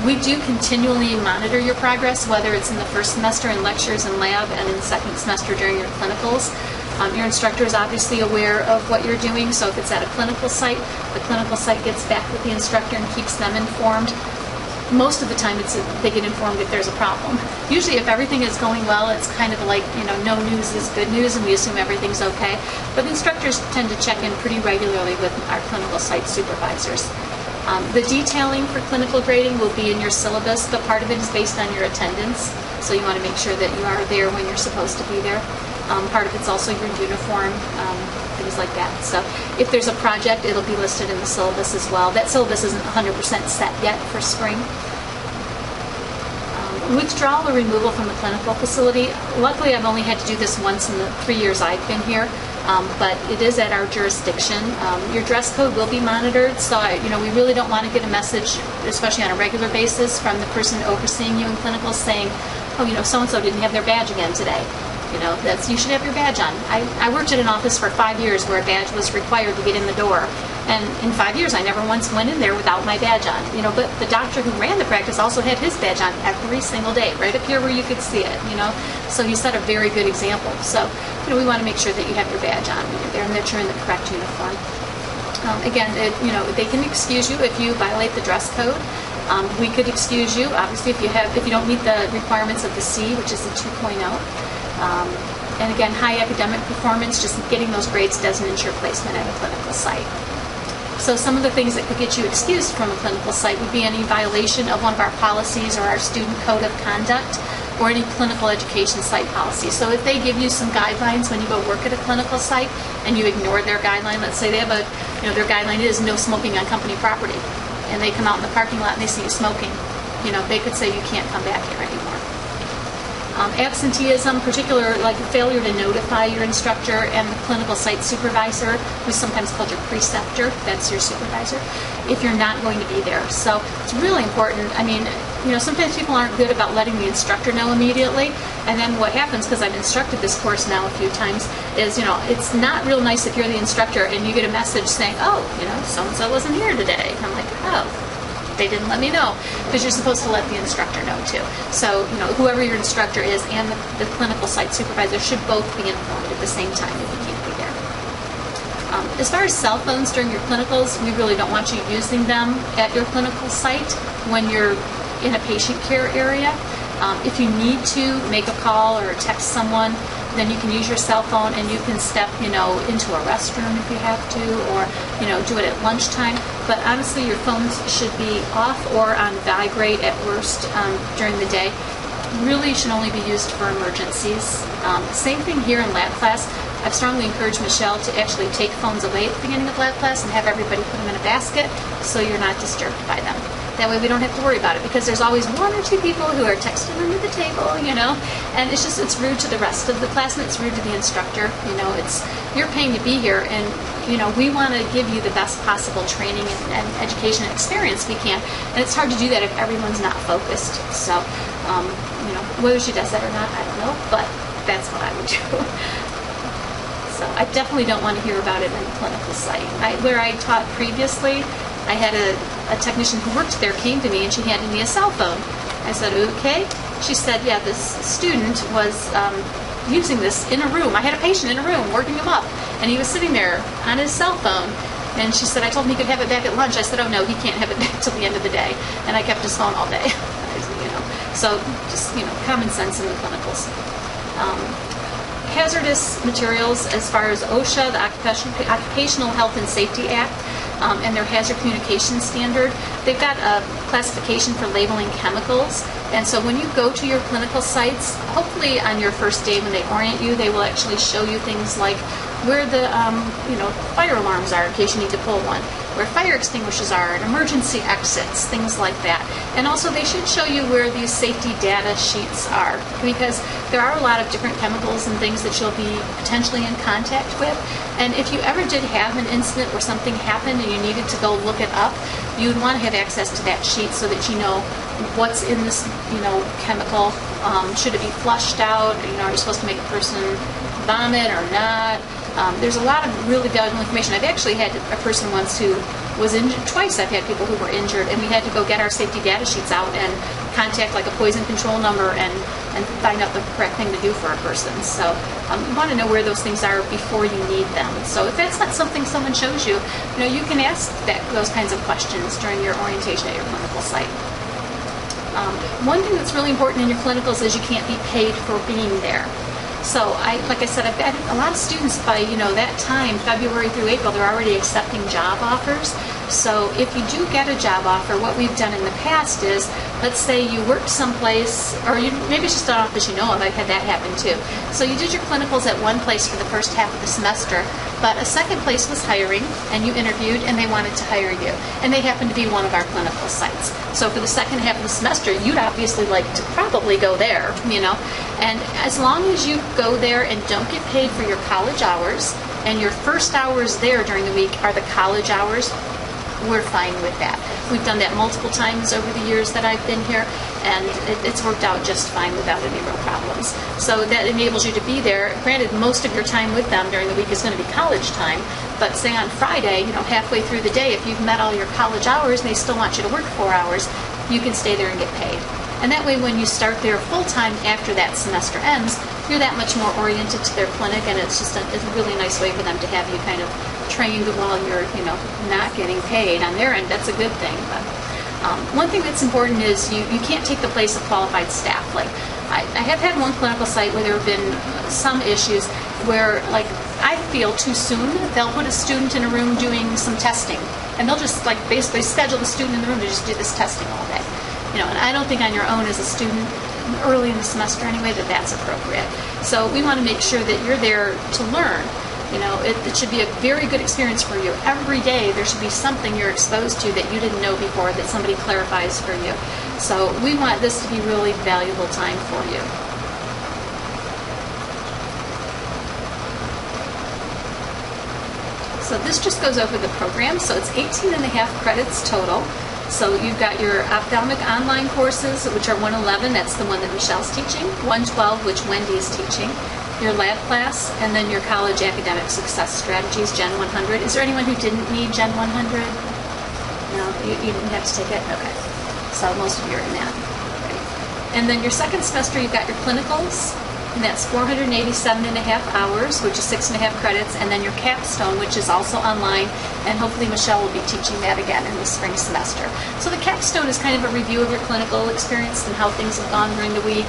We do continually monitor your progress, whether it's in the first semester in lectures and lab, and in the second semester during your clinicals. Your instructor is obviously aware of what you're doing, so if it's at a clinical site, the clinical site gets back with the instructor and keeps them informed. Most of the time, they get informed if there's a problem. Usually, if everything is going well, it's kind of like, no news is good news, and we assume everything's okay. But instructors tend to check in pretty regularly with our clinical site supervisors. The detailing for clinical grading will be in your syllabus, but part of it is based on your attendance. So you want to make sure that you are there when you're supposed to be there. Part of it's also your uniform, things like that. So if there's a project, it'll be listed in the syllabus as well. That syllabus isn't 100% set yet for spring. Withdrawal or removal from the clinical facility. Luckily, I've only had to do this once in the 3 years I've been here, but it is at our jurisdiction. Your dress code will be monitored, so we really don't want to get a message, especially on a regular basis, from the person overseeing you in clinicals saying, oh, so-and-so didn't have their badge again today. You should have your badge on. I worked at an office for 5 years where a badge was required to get in the door. And in 5 years, I never once went in there without my badge on. But the doctor who ran the practice also had his badge on every single day, right up here where you could see it, So he set a very good example. So, we want to make sure that you have your badge on when you're there and that you're in the correct uniform. Again, they can excuse you if you violate the dress code. We could excuse you, obviously, if you don't meet the requirements of the C, which is the 2.0. And again, high academic performance, just getting those grades doesn't ensure placement at a clinical site. So some of the things that could get you excused from a clinical site would be any violation of one of our policies or our student code of conduct, or any clinical education site policy. So if they give you some guidelines when you go work at a clinical site and you ignore their guideline, let's say they have their guideline is no smoking on company property, and they come out in the parking lot and they see you smoking, they could say you can't come back here anymore. Absenteeism, particular like failure to notify your instructor and the clinical site supervisor, who's sometimes called your preceptor, that's your supervisor, if you're not going to be there. So it's really important. Sometimes people aren't good about letting the instructor know immediately, and then what happens, because I've instructed this course now a few times, is, it's not real nice if you're the instructor and you get a message saying, oh, so-and-so wasn't here today. And I'm like, oh. They didn't let me know, because you're supposed to let the instructor know too. So, whoever your instructor is and the clinical site supervisor should both be informed at the same time if you can't be there. As far as cell phones during your clinicals, we really don't want you using them at your clinical site when you're in a patient care area. If you need to make a call or text someone, then you can use your cell phone and you can step, into a restroom if you have to, or, do it at lunchtime. But honestly, your phones should be off or on vibrate at worst during the day. Really should only be used for emergencies. Same thing here in lab class. I've strongly encouraged Michelle to actually take phones away at the beginning of lab class and have everybody put them in a basket so you're not disturbed by them. That way we don't have to worry about it, because there's always one or two people who are texting under the table, and it's rude to the rest of the class, and it's rude to the instructor. You're paying to be here, and we want to give you the best possible training and education and experience we can, and it's hard to do that if everyone's not focused. So, whether she does that or not, I don't know, but that's what I would do. So I definitely don't want to hear about it in the clinical site. Where I taught previously, I had a technician who worked there came to me, and she handed me a cell phone. I said, okay. She said, yeah, this student was using this in a room. I had a patient in a room, working him up, and he was sitting there on his cell phone. And she said, I told him he could have it back at lunch. I said, oh no, he can't have it back till the end of the day. And I kept his phone all day. So just, common sense in the clinicals. Hazardous materials, as far as OSHA, the Occupational Health and Safety Act, and their hazard communication standard, they've got a classification for labeling chemicals. And so when you go to your clinical sites, hopefully on your first day when they orient you, they will actually show you things like where the fire alarms are in case you need to pull one, where fire extinguishers are, and emergency exits, things like that. And also they should show you where these safety data sheets are, because there are a lot of different chemicals and things that you'll be potentially in contact with. And if you ever did have an incident where something happened and you needed to go look it up, you would want to have access to that sheet so that you know what's in this chemical. Should it be flushed out? Are you supposed to make a person vomit or not? There's a lot of really valuable information. I've actually had a person once who was injured. Twice I've had people who were injured, and we had to go get our safety data sheets out and contact like a poison control number and find out the correct thing to do for a person. So you want to know where those things are before you need them. So if that's not something someone shows you, you can ask those kinds of questions during your orientation at your clinical site. One thing that's really important in your clinicals is you can't be paid for being there. So, like I said, I've had a lot of students by, that time, February through April, they're already accepting job offers. So if you do get a job offer, what we've done in the past is, let's say you worked someplace, or maybe it's just an office you know of. I've had that happen too. So you did your clinicals at one place for the first half of the semester, but a second place was hiring, and you interviewed, and they wanted to hire you. And they happened to be one of our clinical sites. So for the second half of the semester, you'd obviously like to probably go there, And as long as you go there and don't get paid for your college hours, and your first hours there during the week are the college hours, we're fine with that. We've done that multiple times over the years that I've been here, and it's worked out just fine without any real problems. So that enables you to be there. Granted, most of your time with them during the week is going to be college time, but say on Friday, halfway through the day, if you've met all your college hours and they still want you to work 4 hours, you can stay there and get paid. And that way, when you start there full-time after that semester ends, you're that much more oriented to their clinic, and it's just it's a really nice way for them to have you kind of trained while you're, not getting paid on their end. That's a good thing. But one thing that's important is you can't take the place of qualified staff. Like, I have had one clinical site where there have been some issues where, like, I feel too soon, they'll put a student in a room doing some testing, and they'll just, basically schedule the student in the room to just do this testing all day. And I don't think on your own as a student, early in the semester anyway, that's appropriate. So we want to make sure that you're there to learn. It should be a very good experience for you. Every day there should be something you're exposed to that you didn't know before, that somebody clarifies for you. So we want this to be really valuable time for you. So this just goes over the program. So it's 18.5 credits total. So you've got your ophthalmic online courses, which are 111, that's the one that Michelle's teaching, 112, which Wendy is teaching, your lab class, and then your college academic success strategies, Gen 100. Is there anyone who didn't need Gen 100? No, you didn't have to take it? Okay. So most of you are in that. Okay. And then your second semester, you've got your clinicals, and that's 487.5 hours, which is 6.5 credits, and then your capstone, which is also online, and hopefully Michelle will be teaching that again in the spring semester. So the capstone is kind of a review of your clinical experience and how things have gone during the week,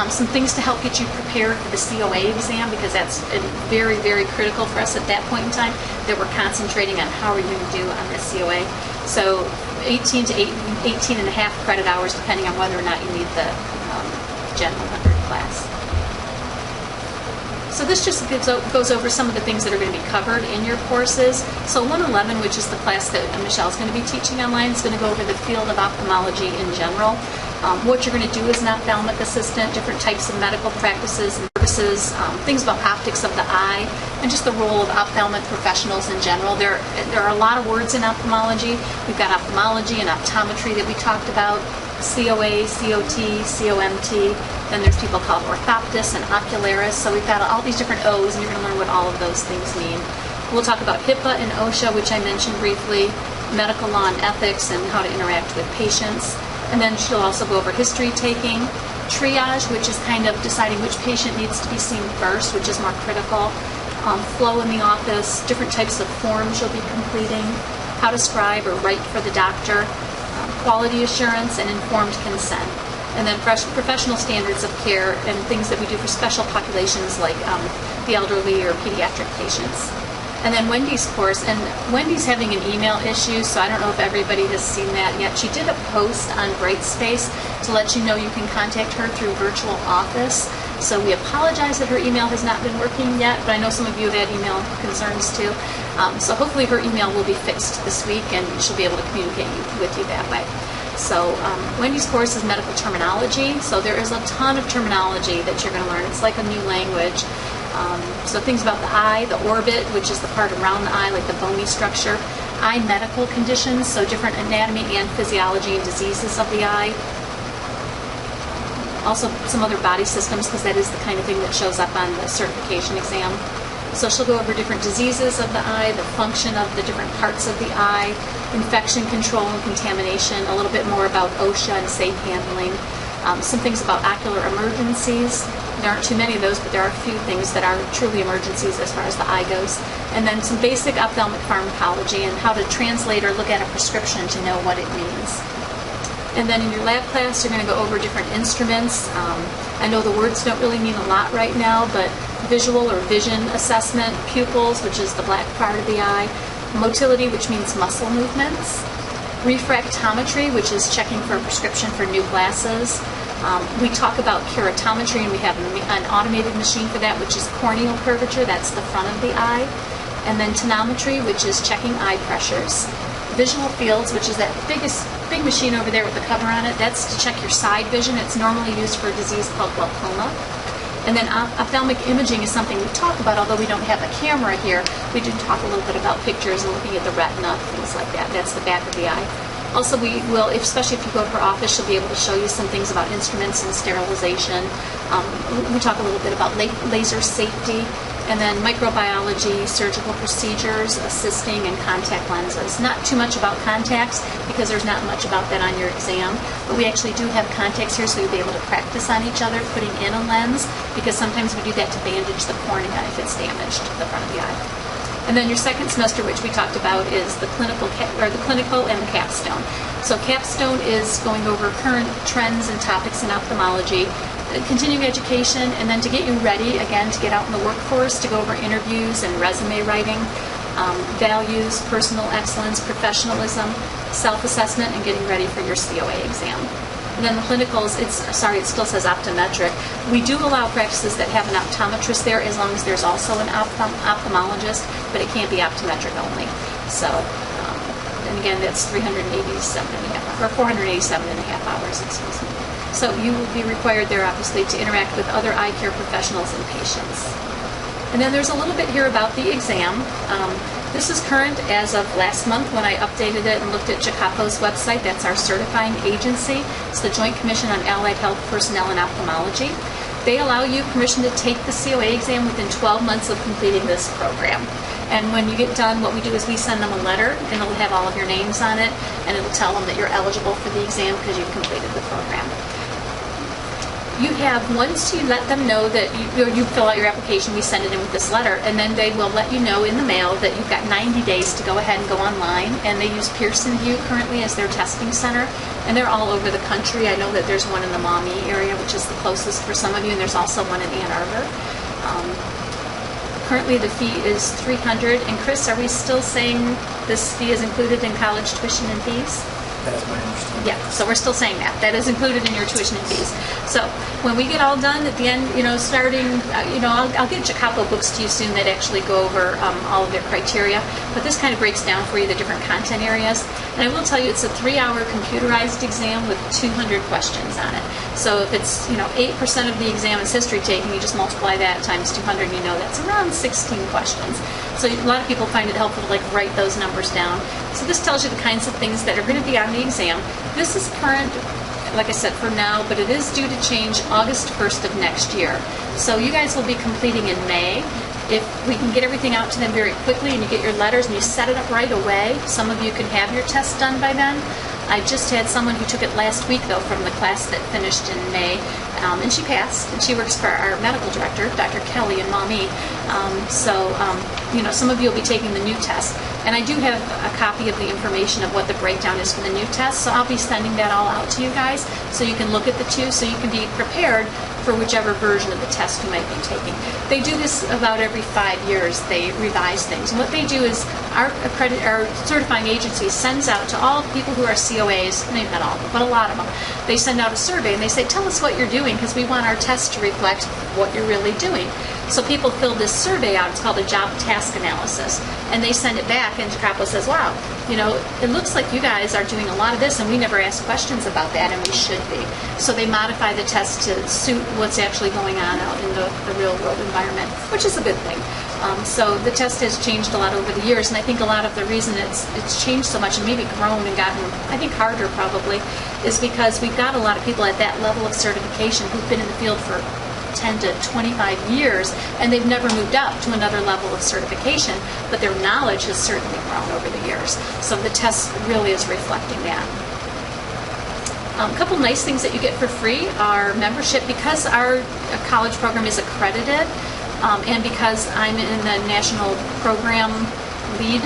some things to help get you prepared for the COA exam, because that's very, very critical for us at that point in time, that we're concentrating on how are you going to do on the COA. So 18 to 18.5 credit hours, depending on whether or not you need the Gen 100 class. So this just goes over some of the things that are going to be covered in your courses. So 111, which is the class that Michelle's going to be teaching online, is going to go over the field of ophthalmology in general. What you're going to do as an ophthalmic assistant, different types of medical practices and services, things about optics of the eye, and just the role of ophthalmic professionals in general. There are a lot of words in ophthalmology. We've got ophthalmology and optometry that we talked about, COA, COT, COMT. Then there's people called orthoptists and ocularis. So we've got all these different O's, and you're going to learn what all of those things mean. We'll talk about HIPAA and OSHA, which I mentioned briefly, medical law and ethics, and how to interact with patients. And then she'll also go over history taking, triage, which is kind of deciding which patient needs to be seen first, which is more critical, flow in the office, different types of forms you'll be completing, how to scribe or write for the doctor, quality assurance, and informed consent. And then professional standards of care and things that we do for special populations like the elderly or pediatric patients. And then Wendy's course, and Wendy's having an email issue, so I don't know if everybody has seen that yet. She did a post on Brightspace to let you know you can contact her through virtual office. So we apologize that her email has not been working yet, but I know some of you have had email concerns too. So hopefully her email will be fixed this week and she'll be able to communicate with you that way. So Wendy's course is medical terminology. So there is a ton of terminology that you're going to learn. It's like a new language. So things about the eye, the orbit, which is the part around the eye, like the bony structure, eye medical conditions, so different anatomy and physiology and diseases of the eye. Also some other body systems, because that is the kind of thing that shows up on the certification exam. So she'll go over different diseases of the eye, the function of the different parts of the eye, infection control and contamination, a little bit more about OSHA and safe handling, some things about ocular emergencies. There aren't too many of those, but there are a few things that are truly emergencies as far as the eye goes. And then some basic ophthalmic pharmacology and how to translate or look at a prescription to know what it means. And then in your lab class, you're going to go over different instruments. I know the words don't really mean a lot right now, but visual or vision assessment, pupils, which is the black part of the eye, motility, which means muscle movements, refractometry, which is checking for a prescription for new glasses. We talk about keratometry, and we have an automated machine for that, which is corneal curvature, that's the front of the eye. And then tonometry, which is checking eye pressures. Visual fields, which is that big machine over there with the cover on it, that's to check your side vision. It's normally used for a disease called glaucoma. And then ophthalmic imaging is something we talk about, although we don't have a camera here. We do talk a little bit about pictures and looking at the retina, things like that. That's the back of the eye. Also, we will, especially if you go to her office, she'll be able to show you some things about instruments and sterilization. We talk a little bit about laser safety, and then microbiology, surgical procedures, assisting, and contact lenses. Not too much about contacts, because there's not much about that on your exam, but we actually do have contacts here, so you'll be able to practice on each other, putting in a lens, because sometimes we do that to bandage the cornea if it's damaged, the front of the eye. And then your second semester, which we talked about, is the clinical and the capstone. So capstone is going over current trends and topics in ophthalmology, continuing education, and then to get you ready, again, to get out in the workforce, to go over interviews and resume writing, values, personal excellence, professionalism, self-assessment, and getting ready for your COA exam. And then the clinicals, it still says optometric. We do allow practices that have an optometrist there, as long as there's also an ophthalmologist, but it can't be optometric only. So, and again, that's 487 and a half hours, excuse me. So you will be required there, obviously, to interact with other eye care professionals and patients. And then there's a little bit here about the exam. This is current as of last month when I updated it and looked at JCAPO's website. That's our certifying agency. It's the Joint Commission on Allied Health Personnel in Ophthalmology. They allow you permission to take the COA exam within 12 months of completing this program. And when you get done, what we do is we send them a letter, and it'll have all of your names on it, and it'll tell them that you're eligible for the exam because you've completed the program. You have, once you let them know that you fill out your application, we send it in with this letter, and then they will let you know in the mail that you've got 90 days to go ahead and go online. And they use Pearson VUE currently as their testing center, and they're all over the country. I know that there's one in the Maumee area, which is the closest for some of you, and there's also one in Ann Arbor. Currently the fee is $300, and Chris, are we still saying this fee is included in college tuition and fees? That's my understanding. Yeah, so we're still saying that. That is included in your tuition and fees. So when we get all done at the end, starting, I'll get a couple of books to you soon that actually go over all of their criteria. But this kind of breaks down for you the different content areas. And I will tell you, it's a 3-hour computerized exam with 200 questions on it. So if it's, 8% of the exam is history taking, you just multiply that times 200, and that's around 16 questions. So a lot of people find it helpful to write those numbers down. So this tells you the kinds of things that are going to be on the exam. This is current, like I said, for now, but it is due to change August 1st of next year. So you guys will be completing in May. If we can get everything out to them very quickly and you get your letters and you set it up right away, some of you can have your test done by then. I just had someone who took it last week, though, from the class that finished in May, and she passed. And she works for our medical director, Dr. Kelly, in Maumee. Some of you will be taking the new test. And I do have a copy of the information of what the breakdown is for the new test, so I'll be sending that all out to you guys so you can look at the two, so you can be prepared for whichever version of the test you might be taking. They do this about every 5 years. They revise things. And what they do is our certifying agency sends out to all people who are COAs, maybe not all, but a lot of them, they send out a survey and they say, tell us what you're doing because we want our test to reflect what you're really doing. So people fill this survey out. It's called a job task analysis. And they send it back and Capo says, wow, it looks like you guys are doing a lot of this and we never asked questions about that and we should be. So they modify the test to suit what's actually going on out in the real world environment, which is a good thing. So the test has changed a lot over the years, and I think a lot of the reason it's changed so much and maybe grown and gotten, I think, harder probably, is because we've got a lot of people at that level of certification who've been in the field for 10 to 25 years, and they've never moved up to another level of certification, but their knowledge has certainly grown over the years. So the test really is reflecting that. A couple nice things that you get for free are membership. Because our college program is accredited, and because I'm in the national program lead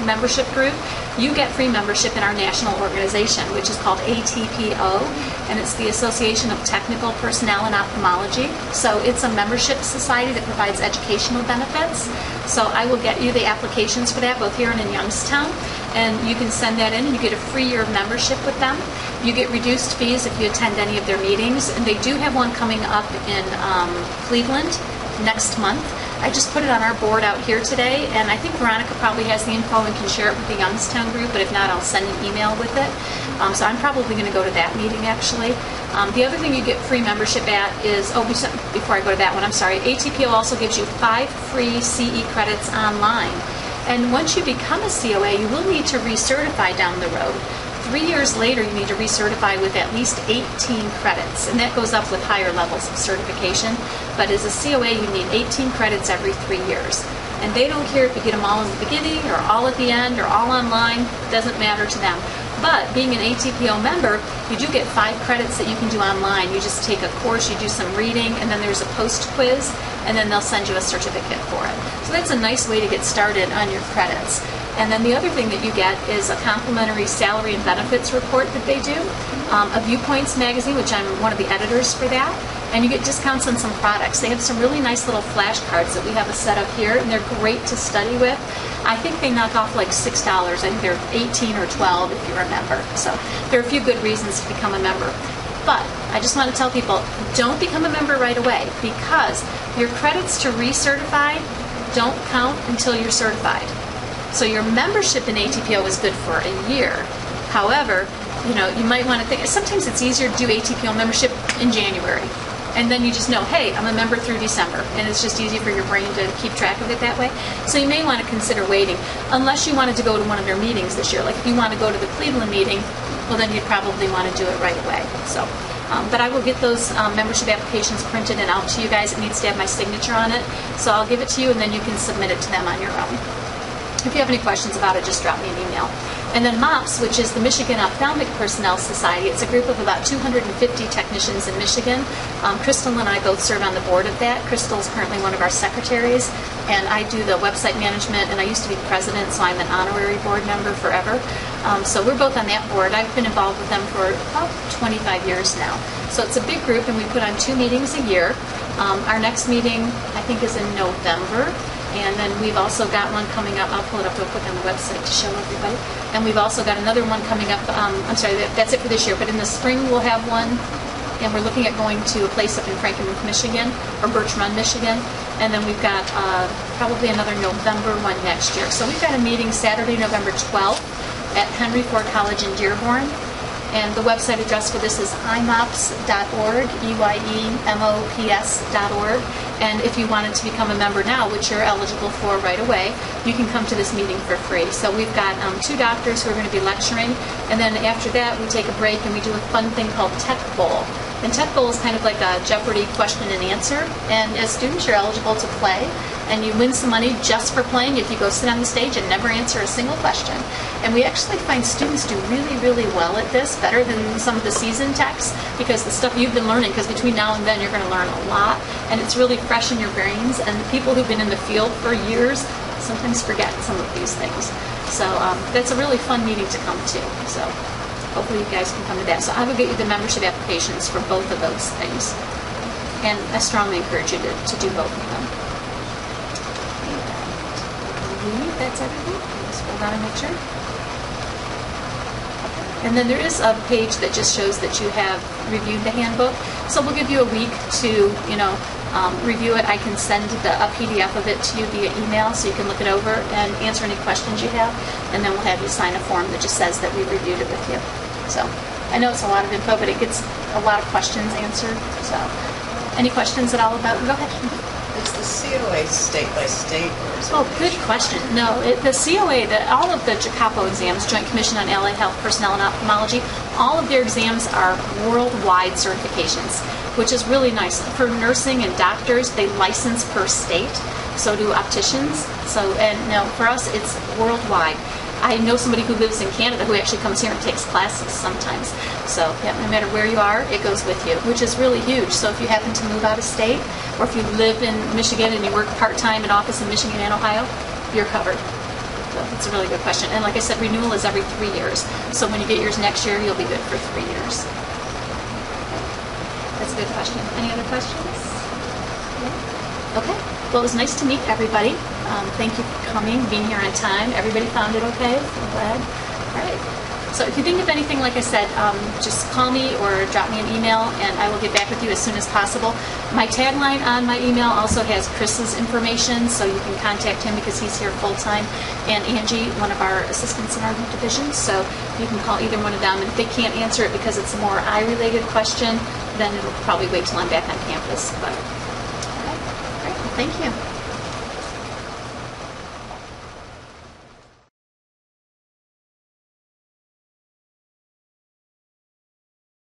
membership group, you get free membership in our national organization, which is called ATPO, and it's the Association of Technical Personnel in Ophthalmology. So it's a membership society that provides educational benefits. So I will get you the applications for that, both here and in Youngstown, and you can send that in and you get a free year of membership with them. You get reduced fees if you attend any of their meetings, and they do have one coming up in Cleveland next month. I just put it on our board out here today, and I think Veronica probably has the info and can share it with the Youngstown group, but if not, I'll send an email with it. So I'm probably going to go to that meeting, actually. The other thing you get free membership at is, before I go to that one, I'm sorry, ATPO also gives you 5 free CE credits online. And once you become a COA, you will need to recertify down the road. 3 years later, you need to recertify with at least 18 credits, and that goes up with higher levels of certification. But as a COA, you need 18 credits every 3 years. And they don't care if you get them all in the beginning or all at the end or all online. It doesn't matter to them. But being an ATPO member, you do get 5 credits that you can do online. You just take a course, you do some reading, and then there's a post quiz, and then they'll send you a certificate for it. So that's a nice way to get started on your credits. And then the other thing that you get is a complimentary salary and benefits report that they do, a Viewpoints magazine, which I'm one of the editors for that, and you get discounts on some products. They have some really nice little flashcards that we have set up here, and they're great to study with. I think they knock off like $6. I think they're 18 or 12 if you remember. So there are a few good reasons to become a member. But I just want to tell people, don't become a member right away, because your credits to recertify don't count until you're certified. So your membership in ATPO is good for a year. However, you might want to think, sometimes it's easier to do ATPO membership in January. And then you just know, hey, I'm a member through December. And it's just easy for your brain to keep track of it that way. So you may want to consider waiting, unless you wanted to go to one of their meetings this year. Like if you want to go to the Cleveland meeting, well, then you'd probably want to do it right away. So, but I will get those membership applications printed and out to you guys. It needs to have my signature on it. So I'll give it to you, and then you can submit it to them on your own. If you have any questions about it, just drop me an email. And then MOPS, which is the Michigan Ophthalmic Personnel Society. It's a group of about 250 technicians in Michigan. Crystal and I both serve on the board of that. Crystal is currently one of our secretaries, and I do the website management, and I used to be the president, so I'm an honorary board member forever. So we're both on that board. I've been involved with them for about 25 years now. So it's a big group, and we put on 2 meetings a year. Our next meeting, I think, is in November. And then we've also got one coming up. I'll pull it up real quick on the website to show everybody. And we've also got another one coming up. I'm sorry, that's it for this year. But in the spring we'll have one, and we're looking at going to a place up in Frankenmuth, Michigan, or Birch Run, Michigan. And then we've got probably another November one next year. So we've got a meeting Saturday, November 12th at Henry Ford College in Dearborn. And the website address for this is eyemops.org, EYEMOPS.org. And if you wanted to become a member now, which you're eligible for right away, you can come to this meeting for free. So we've got 2 doctors who are going to be lecturing. And then after that, we take a break and we do a fun thing called Tech Bowl. And Tech Bowl is kind of like a Jeopardy question and answer. And as students, you're eligible to play. And you win some money just for playing if you go sit on the stage and never answer a single question. And we actually find students do really, really well at this, better than some of the seasoned techs, because the stuff you've been learning, because between now and then you're going to learn a lot, and it's really fresh in your brains. And the people who've been in the field for years sometimes forget some of these things. So that's a really fun meeting to come to. So hopefully you guys can come to that. So I will get you the membership applications for both of those things. And I strongly encourage you to do both of them. That's everything. Scroll down and make sure. And then there is a page that just shows that you have reviewed the handbook. So we'll give you a week to, review it. I can send a PDF of it to you via email so you can look it over and answer any questions you have. And then we'll have you sign a form that just says that we reviewed it with you. So I know it's a lot of info, but it gets a lot of questions answered. So any questions at all about it? Go ahead. Is the COA state by state, or is it? Oh, good question. No, the COA, all of the JCAPO exams, Joint Commission on Allied Health Personnel and Ophthalmology, all of their exams are worldwide certifications, which is really nice. For nursing and doctors, they license per state. So do opticians. For us, it's worldwide. I know somebody who lives in Canada who actually comes here and takes classes sometimes. So yeah, no matter where you are, it goes with you, which is really huge. So if you happen to move out of state, or if you live in Michigan and you work part-time in office in Michigan and Ohio, you're covered. So that's a really good question. And like I said, renewal is every 3 years. So when you get yours next year, you'll be good for 3 years. That's a good question. Any other questions? Yeah? Okay. Well, it was nice to meet everybody. Thank you for coming, being here on time. Everybody found it okay? I'm glad. All right. So if you think of anything, like I said, just call me or drop me an email, and I will get back with you as soon as possible. My tagline on my email also has Chris's information, so you can contact him because he's here full-time, and Angie, one of our assistants in our division, so you can call either one of them. And if they can't answer it because it's a more eye-related question, then it'll probably wait till I'm back on campus. But all right. Great. Well, thank you.